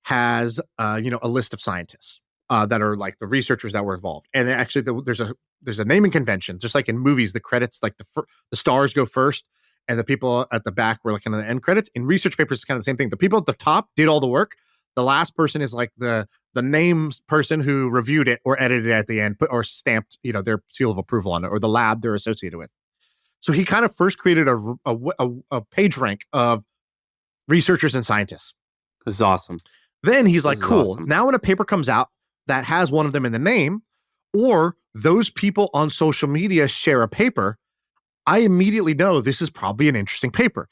has a list of scientists that are like the researchers that were involved. And actually there's a naming convention, just like in movies, the credits, like the stars go first and the people at the back were like in the end credits. In research papers, it's kind of the same thing. The people at the top did all the work. The last person is like the named person who reviewed it or edited it at the end, or stamped, their seal of approval on it, or the lab they're associated with. So he kind of first created a page rank of researchers and scientists. This is awesome. Then he's like, cool. Awesome. Now when a paper comes out that has one of them in the name, or those people on social media share a paper, I immediately know this is probably an interesting paper.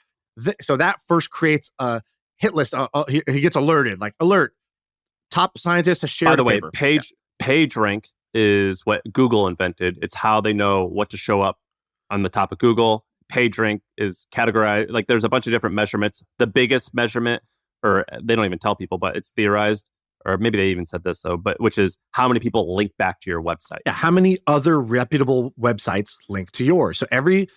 So that first creates a hit list. He gets alerted, like alert, top scientist has shared. By the way, paper. Page rank is what Google invented. It's how they know what to show up on the top of Google. Page rank is categorized. Like there's a bunch of different measurements. The biggest measurement, or they don't even tell people, but it's theorized, or maybe they even said this though, but which is how many people link back to your website. Yeah, how many other reputable websites link to yours? So every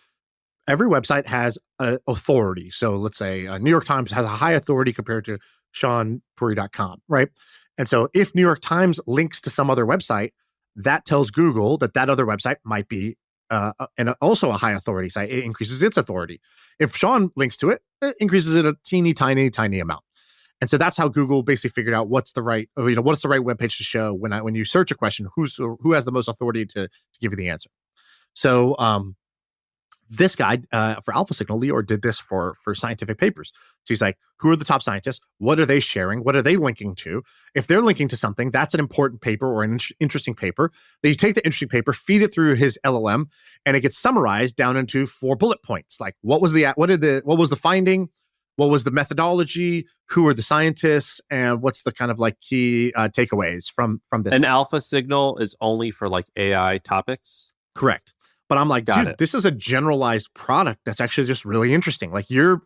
website has an authority. So let's say New York Times has a high authority compared to ShaanPuri.com, right? And so if New York Times links to some other website, that tells Google that other website might be and also a high authority site. It increases its authority. If Shaan links to it, it increases it a teeny tiny amount. And so that's how Google basically figured out what's the right webpage to show when you search a question, who has the most authority to give you the answer. So this guy for Alpha Signal, Lior, did this for scientific papers. So he's like, who are the top scientists? What are they sharing? What are they linking to? If they're linking to something, that's an important paper or an interesting paper. Then you take the interesting paper, feed it through his LLM, and it gets summarized down into 4 bullet points. Like what was the finding? What was the methodology? Who are the scientists? And what's the kind of like key takeaways from this? An Alpha Signal is only for like AI topics? Correct. But I'm like, dude, this is a generalized product that's actually just really interesting. Like your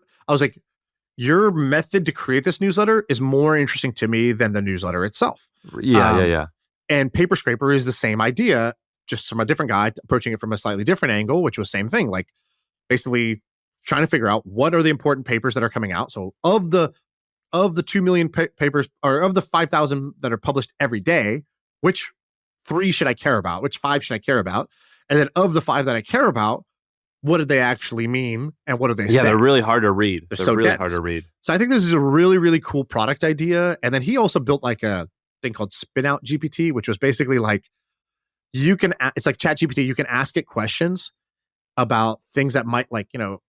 method to create this newsletter is more interesting to me than the newsletter itself. Yeah. And Paperscrapper is the same idea, just from a different guy approaching it from a slightly different angle, which was same thing. Like basically trying to figure out what are the important papers that are coming out. So of the 2 million papers, or of the 5,000 that are published every day, which 3 should I care about? Which 5 should I care about? And then of the 5 that I care about, what did they actually mean? And what do they say? Yeah, they're really hard to read. They're so really dense. hard to read. So I think this is a really, really cool product idea. And then he also built like a thing called Spin Out GPT, which was basically like, it's like ChatGPT. You can ask it questions about things that might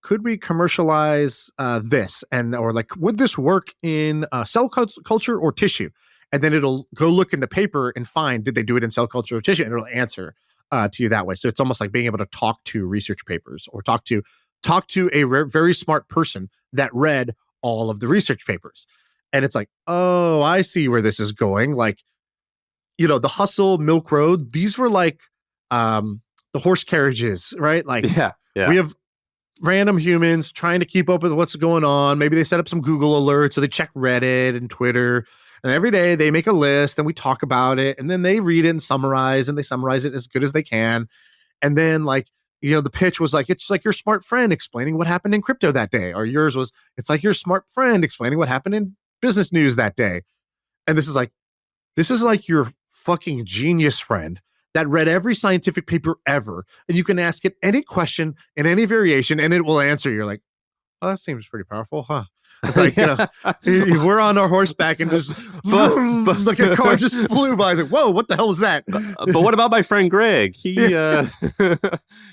could we commercialize this? Or like, would this work in cell culture or tissue? And then it'll go look in the paper and find, did they do it in cell culture or tissue? And it'll answer to you that way. So it's almost like being able to talk to research papers, or talk to a very smart person that read all of the research papers. And it's like, oh, I see where this is going. Like, the Hustle, Milk Road, these were like the horse carriages, right? Like, yeah. We have random humans trying to keep up with what's going on. Maybe they set up some Google alerts, so they check Reddit and Twitter. And every day they make a list and we talk about it, and then they read it and they summarize it as good as they can. And then the pitch was like, it's like your smart friend explaining what happened in crypto that day. Or yours was, it's like your smart friend explaining what happened in business news that day. And this is like your fucking genius friend that read every scientific paper ever. And you can ask it any question in any variation and it will answer. You're like, oh, that seems pretty powerful, huh? It's like, we're on our horseback and just like a car just flew by. Like, whoa, what the hell was that? But what about my friend Greg? He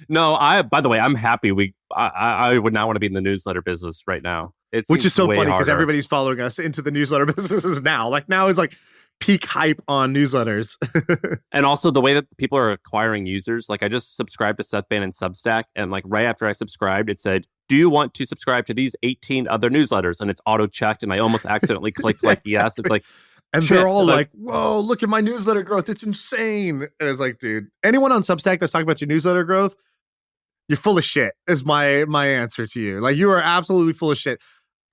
no, by the way, I'm happy. I would not want to be in the newsletter business right now. Which is so funny because everybody's following us into the newsletter businesses now. Like now it's like, peak hype on newsletters. And also the way that people are acquiring users. Like I just subscribed to Seth Bannon Substack, and like right after I subscribed, it said, "Do you want to subscribe to these 18 other newsletters?" And it's auto checked, and I almost accidentally clicked like yes. It's like, and they're all like, "Whoa, look at my newsletter growth! It's insane!" And it's like, dude, anyone on Substack that's talking about your newsletter growth, you're full of shit. Is my answer to you. Like, you are absolutely full of shit.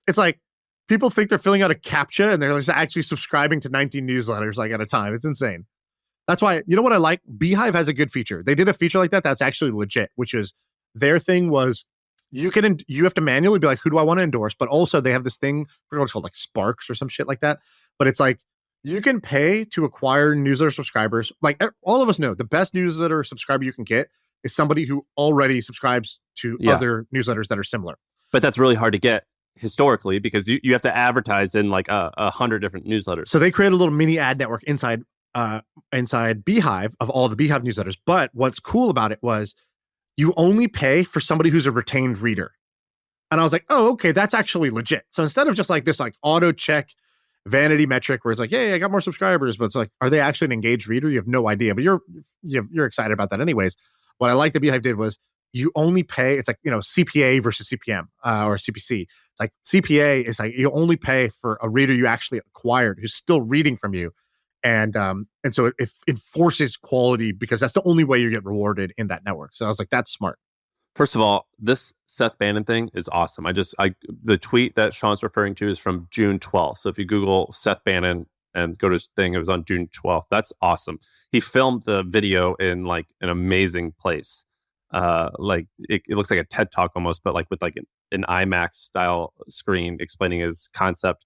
It's like people think they're filling out a CAPTCHA and they're actually subscribing to 19 newsletters like at a time. It's insane. That's why, you know what I like? Beehive has a good feature. They did a feature like that that's actually legit, which is their thing was you have to manually be like, who do I want to endorse? But also they have this thing, I forget what it's called, like Sparks or some shit like that. But it's like you can pay to acquire newsletter subscribers. Like all of us know the best newsletter subscriber you can get is somebody who already subscribes to other newsletters that are similar. But that's really hard to get historically because you have to advertise in like 100 different newsletters. So they create a little mini ad network inside Beehive of all the Beehive newsletters. But what's cool about it was you only pay for somebody who's a retained reader. And I was like, oh, okay, that's actually legit. So instead of just like this like auto check vanity metric where it's like, hey, I got more subscribers, but it's like, are they actually an engaged reader? You have no idea, but you're excited about that anyways. What I like that Beehive did was you only pay, it's like, CPA versus CPM or CPC. It's like CPA is like you only pay for a reader you actually acquired who's still reading from you. And so it enforces quality because that's the only way you get rewarded in that network. So I was like, that's smart. First of all, this Seth Bannon thing is awesome. The tweet that Shaan's referring to is from June 12th. So if you Google Seth Bannon and go to his thing, it was on June 12th. That's awesome. He filmed the video in like an amazing place. Like it looks like a TED Talk almost, but like with like an IMAX style screen explaining his concept.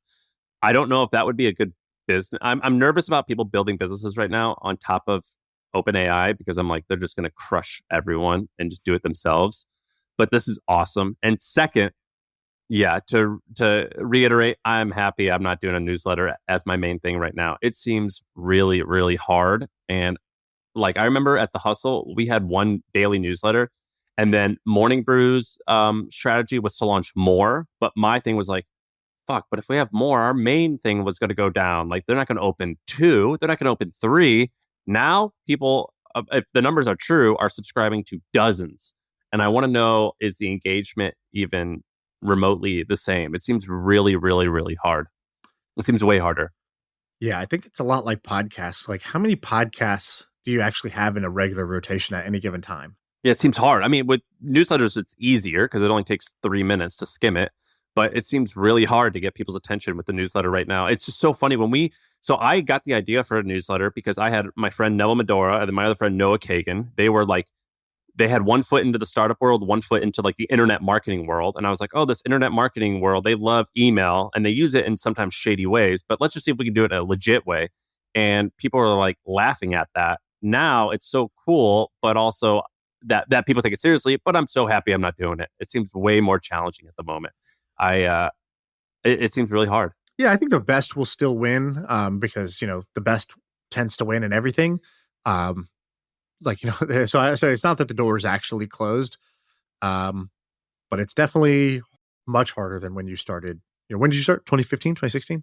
I don't know if that would be a good business. I'm nervous about people building businesses right now on top of OpenAI because I'm like, they're just going to crush everyone and just do it themselves. But this is awesome. And second, to reiterate, I'm happy I'm not doing a newsletter as my main thing right now. It seems really, really hard. And like, I remember at The Hustle, we had one daily newsletter and then Morning Brew's strategy was to launch more. But my thing was like, fuck, but if we have more, our main thing was going to go down. Like, they're not going to open 2. They're not going to open 3. Now, people, if the numbers are true, are subscribing to dozens. And I want to know, is the engagement even remotely the same? It seems really, really, really hard. It seems way harder. Yeah, I think it's a lot like podcasts. Like, how many podcasts do you actually have in a regular rotation at any given time? Yeah, it seems hard. I mean, with newsletters, it's easier because it only takes 3 minutes to skim it. But it seems really hard to get people's attention with the newsletter right now. It's just so funny so I got the idea for a newsletter because I had my friend Noah Medora and then my other friend Noah Kagan. They were like, they had one foot into the startup world, one foot into like the internet marketing world. And I was like, oh, this internet marketing world, they love email and they use it in sometimes shady ways, but let's just see if we can do it a legit way. And people are like laughing at that. Now it's so cool, but also that people take it seriously, but I'm so happy I'm not doing it. It seems way more challenging at the moment. It seems really hard. Yeah, I think the best will still win because, the best tends to win in everything. So it's not that the door is actually closed, but it's definitely much harder than when you started. When did you start? 2015, 2016?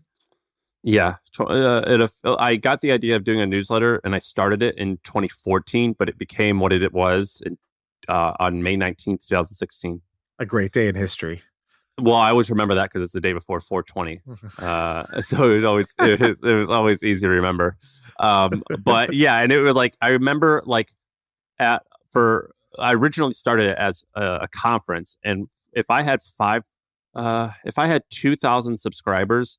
Yeah. I got the idea of doing a newsletter and I started it in 2014, but it became what it was on May 19th, 2016. A great day in history. Well, I always remember that because it's the day before 420. So it was always easy to remember. But yeah, and it was like, I remember like I originally started it as a conference. And if I had 2,000 subscribers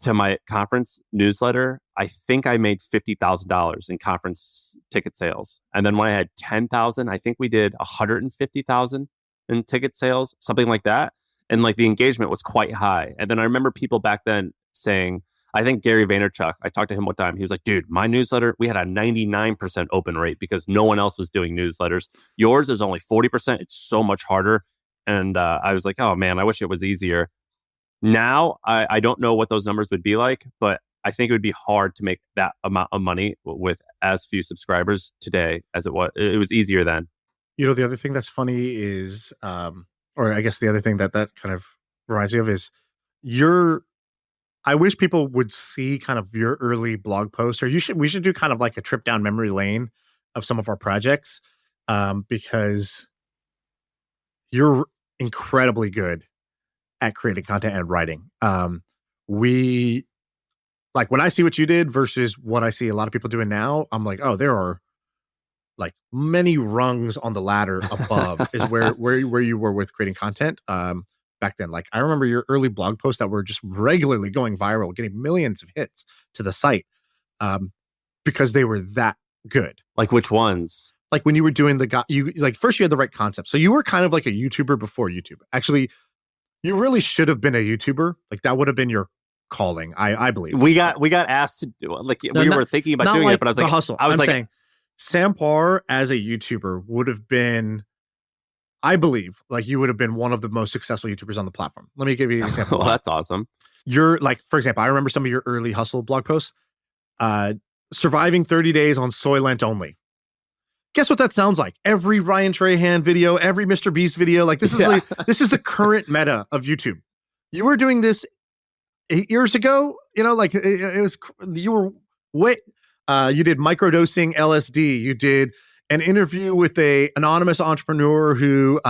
to my conference newsletter, I think I made $50,000 in conference ticket sales. And then when I had 10,000, I think we did 150,000 in ticket sales, something like that. And like the engagement was quite high. And then I remember people back then saying, I think Gary Vaynerchuk, I talked to him one time. He was like, dude, my newsletter, we had a 99% open rate because no one else was doing newsletters. Yours is only 40%. It's so much harder. And I was like, oh man, I wish it was easier. Now, I don't know what those numbers would be like, but I think it would be hard to make that amount of money with as few subscribers today as it was. It was easier then. The other thing that's funny is, or I guess the other thing that kind of reminds me of is I wish people would see kind of your early blog posts, or we should do kind of like a trip down memory lane of some of our projects, because you're incredibly good at creating content and writing. We like when I see what you did versus what I see a lot of people doing now, I'm like, oh, there are like many rungs on the ladder above is where you were with creating content. Back then, like I remember your early blog posts that were just regularly going viral, getting millions of hits to the site, because they were that good. Like which ones? Like when you were doing first you had the right concept. So you were kind of like a YouTuber before YouTube. Actually, you really should have been a YouTuber. Like that would have been your calling. I believe. We got asked to do it. Like we were thinking about doing like it, but I was like, hustle. I was I'm saying Sam Parr as a YouTuber would have been, I believe, like you would have been one of the most successful YouTubers on the platform. Let me give you an example. Well, that's awesome. You're like, for example, I remember some of your early hustle blog posts, surviving 30 days on Soylent only. Guess what that sounds like? Every Ryan Trahan video, every Mr. Beast video. Like this is this is the current meta of YouTube. You were doing this 8 years ago, like it was, you were you did microdosing LSD. You did an interview with a anonymous entrepreneur who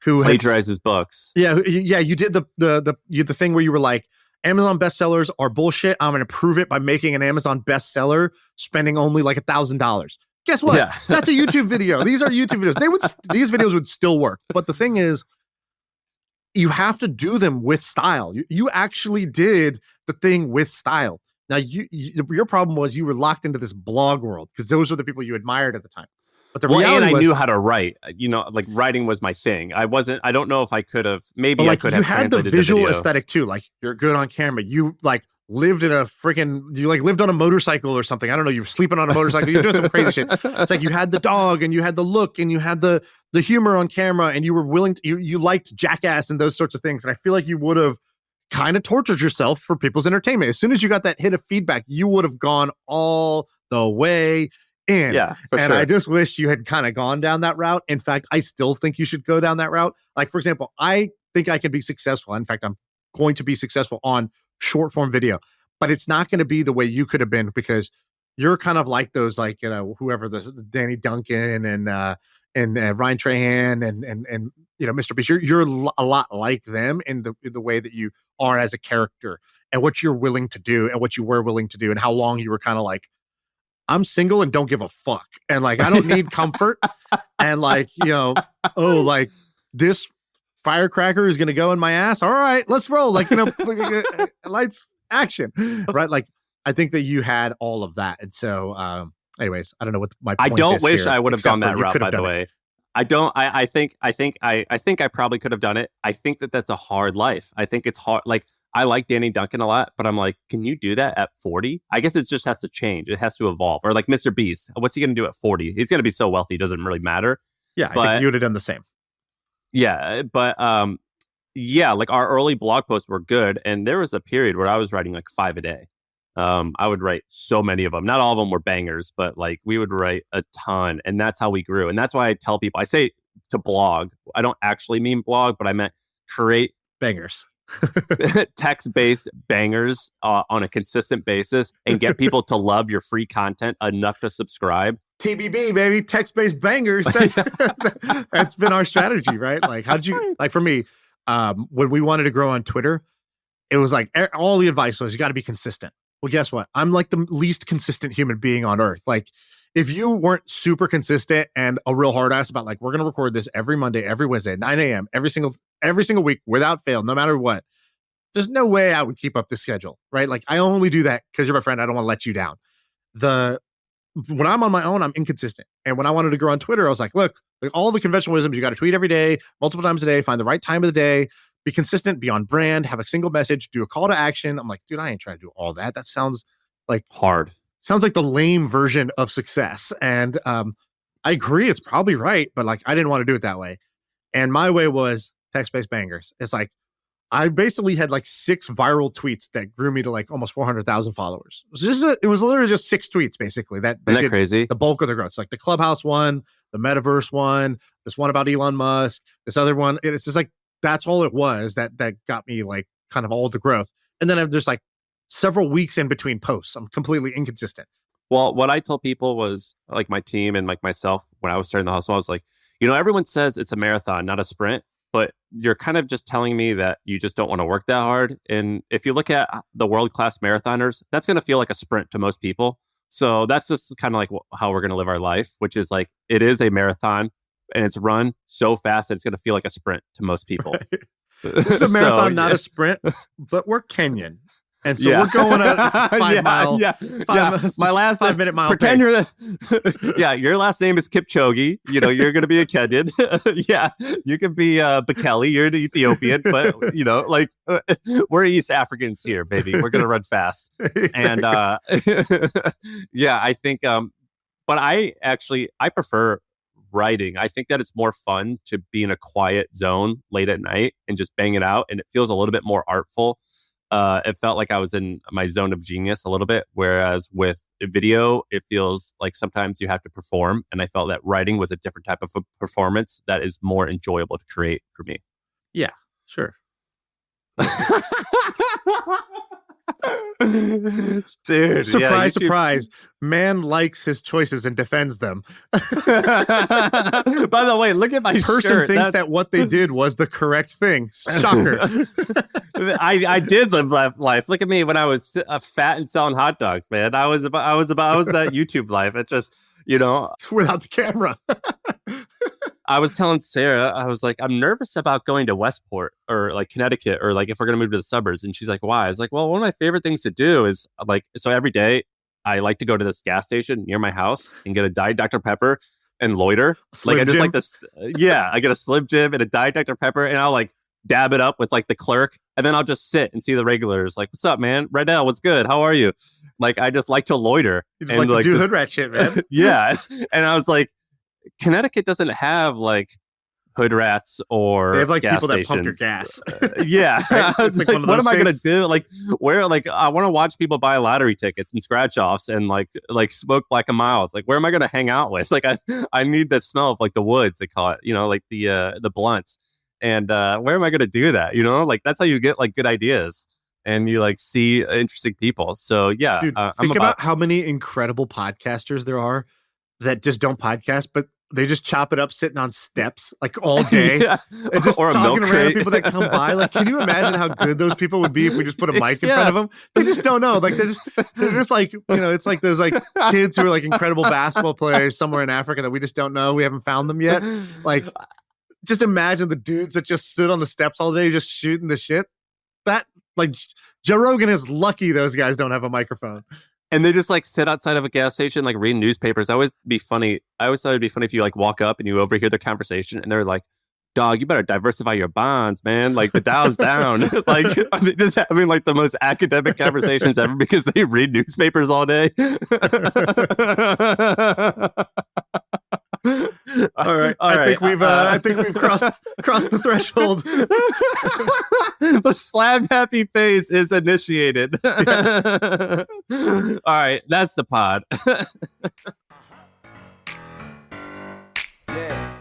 plagiarizes books. Yeah. You did the thing where you were like, Amazon bestsellers are bullshit. I'm going to prove it by making an Amazon bestseller, spending only like $1,000. Guess what? Yeah. That's a YouTube video. These are YouTube videos. These videos would still work. But the thing is, you have to do them with style. You actually did the thing with style. Now, your problem was you were locked into this blog world because those are the people you admired at the time. But the reality and I was, knew how to write. Like writing was my thing. I don't know if I could have. Maybe I could have. You had the visual aesthetic too. Like you're good on camera. You like lived in lived on a motorcycle or something. I don't know. You were sleeping on a motorcycle. You're doing some crazy shit. It's like you had the dog and you had the look and you had the humor on camera and you were willing to, you liked Jackass and those sorts of things. And I feel like you would have kind of tortured yourself for people's entertainment. As soon as you got that hit of feedback, you would have gone all the way in. Yeah, for and sure. I just wish you had kind of gone down that route. In fact, I still think you should go down that route. Like, for example, I think I can be successful. In fact, I'm going to be successful on short form video, but it's not going to be the way you could have been because you're kind of like those, like, whoever the Danny Duncan and Ryan Trahan and Mr. Beast. You're a lot like them in the way that you are as a character and what you're willing to do and what you were willing to do and how long you were kind of like, I'm single and don't give a fuck. And like, I don't need comfort. And like, like this firecracker is going to go in my ass. All right, let's roll. Like, lights, action. Right. Like, I think that you had all of that. And so, anyways, I don't know what my point is. I don't wish here, I would have gone that route, by the it. way. I don't, I think I probably could have done it. I think that's a hard life. I think it's hard. Like, I like Danny Duncan a lot, but I'm like, can you do that at 40? I guess it just has to change. It has to evolve. Or like Mr. Beast, what's he going to do at 40? He's going to be so wealthy, it doesn't really matter. Yeah, I think you would have done the same. Yeah, but like our early blog posts were good, and there was a period where I was writing like 5 a day. I would write so many of them. Not all of them were bangers, but like we would write a ton, and that's how we grew. And that's why I tell people, I say to blog, I don't actually mean blog, but I meant create bangers. Text-based bangers on a consistent basis and get people to love your free content enough to subscribe. TBB, baby, text-based bangers. That's been our strategy, right? Like, how'd you, like for me, when we wanted to grow on Twitter, it was like all the advice was you got to be consistent. Well, guess what? I'm like the least consistent human being on earth. Like, if you weren't super consistent and a real hard ass about like, we're going to record this every Monday, every Wednesday, at 9 a.m., every single week without fail, no matter what, there's no way I would keep up this schedule, right? Like, I only do that because you're my friend. I don't want to let you down. When I'm on my own, I'm inconsistent. And when I wanted to grow on Twitter, I was like, look, all the conventional wisdoms, you got to tweet every day, multiple times a day, find the right time of the day, be consistent, be on brand, have a single message, do a call to action. I'm like, dude, I ain't trying to do all that. That sounds like hard. Sounds like the lame version of success. And I agree, it's probably right, but like, I didn't want to do it that way. And my way was text-based bangers. It's like, I basically had like 6 viral tweets that grew me to like almost 400,000 followers. It was literally just 6 tweets, basically. That did crazy? The bulk of the growth. It's like the Clubhouse one, the Metaverse one, this one about Elon Musk, this other one. It's just like, that's all it was that got me like kind of all the growth. And then I've just like several weeks in between posts. I'm completely inconsistent. Well, what I told people was, like, my team and like myself when I was starting the hustle, I was like, everyone says it's a marathon, not a sprint, but you're kind of just telling me that you just don't want to work that hard. And if you look at the world-class marathoners, that's going to feel like a sprint to most people. So that's just kind of like how we're going to live our life, which is like, it is a marathon and it's run so fast that it's going to feel like a sprint to most people. Right. This is a marathon, not a sprint, but we're Kenyan. And so we're going at 5 mile. My last 5 minute mile. Pretend you're your last name is Kipchoge. You're going to be a Kenyan. You could be Bekele. You're an Ethiopian, but we're East Africans here, baby. We're going to run fast. And I think, but I prefer writing. I think that it's more fun to be in a quiet zone late at night and just bang it out. And it feels a little bit more artful. It felt like I was in my zone of genius a little bit, whereas with video, it feels like sometimes you have to perform. And I felt that writing was a different type of performance that is more enjoyable to create for me. Yeah, sure. Dude, surprise, surprise. Man likes his choices and defends them. By the way, look at my person shirt. Thinks that what they did was the correct thing. Shocker. I did live life. Look at me when I was fat and selling hot dogs, man. I was that YouTube life. It just, without the camera. I was telling Sarah, I was like, I'm nervous about going to Westport or like Connecticut or like if we're going to move to the suburbs. And she's like, why? I was like, well, one of my favorite things to do is like, so every day I like to go to this gas station near my house and get a Diet Dr. Pepper and loiter. Slim I just Jim? like this. Yeah, I get a Slim Jim and a Diet Dr. Pepper and I'll like dab it up with like the clerk. And then I'll just sit and see the regulars like, what's up, man? Redell, what's good? How are you? Like, I just like to loiter. You just like to do hood rat shit, man. Yeah. And I was like, Connecticut doesn't have like hood rats or they have like gas people that stations. pump your gas. Yeah. Right? I was like, what am I gonna do? Like, where? Like, I want to watch people buy lottery tickets and scratch offs and like smoke Black and Miles. Like, where am I gonna hang out with? Like, I need the smell of like the woods. They call it, like the blunts. And where am I gonna do that? Like that's how you get like good ideas and you like see interesting people. So yeah, dude, think about how many incredible podcasters there are that just don't podcast, but they just chop it up sitting on steps like all day. And just or talking to random people that come by. Like, can you imagine how good those people would be if we just put a mic in front of them? They just don't know. Like they're just like, it's like those like kids who are like incredible basketball players somewhere in Africa that we just don't know. We haven't found them yet. Like, just imagine the dudes that just stood on the steps all day, just shooting the shit. That like Joe Rogan is lucky those guys don't have a microphone. And they just like sit outside of a gas station, like reading newspapers. I always thought it'd be funny if you like walk up and you overhear their conversation and they're like, dog, you better diversify your bonds, man. Like the Dow's down. Like they're just having like the most academic conversations ever because they read newspapers all day. All right. I think we've crossed the threshold. The slab happy phase is initiated. Yeah. All right, that's the pod. Yeah.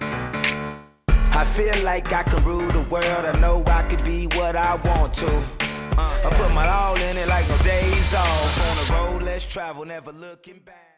I feel like I can rule the world. I know I can be what I want to. I put my all in it like no days off. On the road, let's travel, never looking back.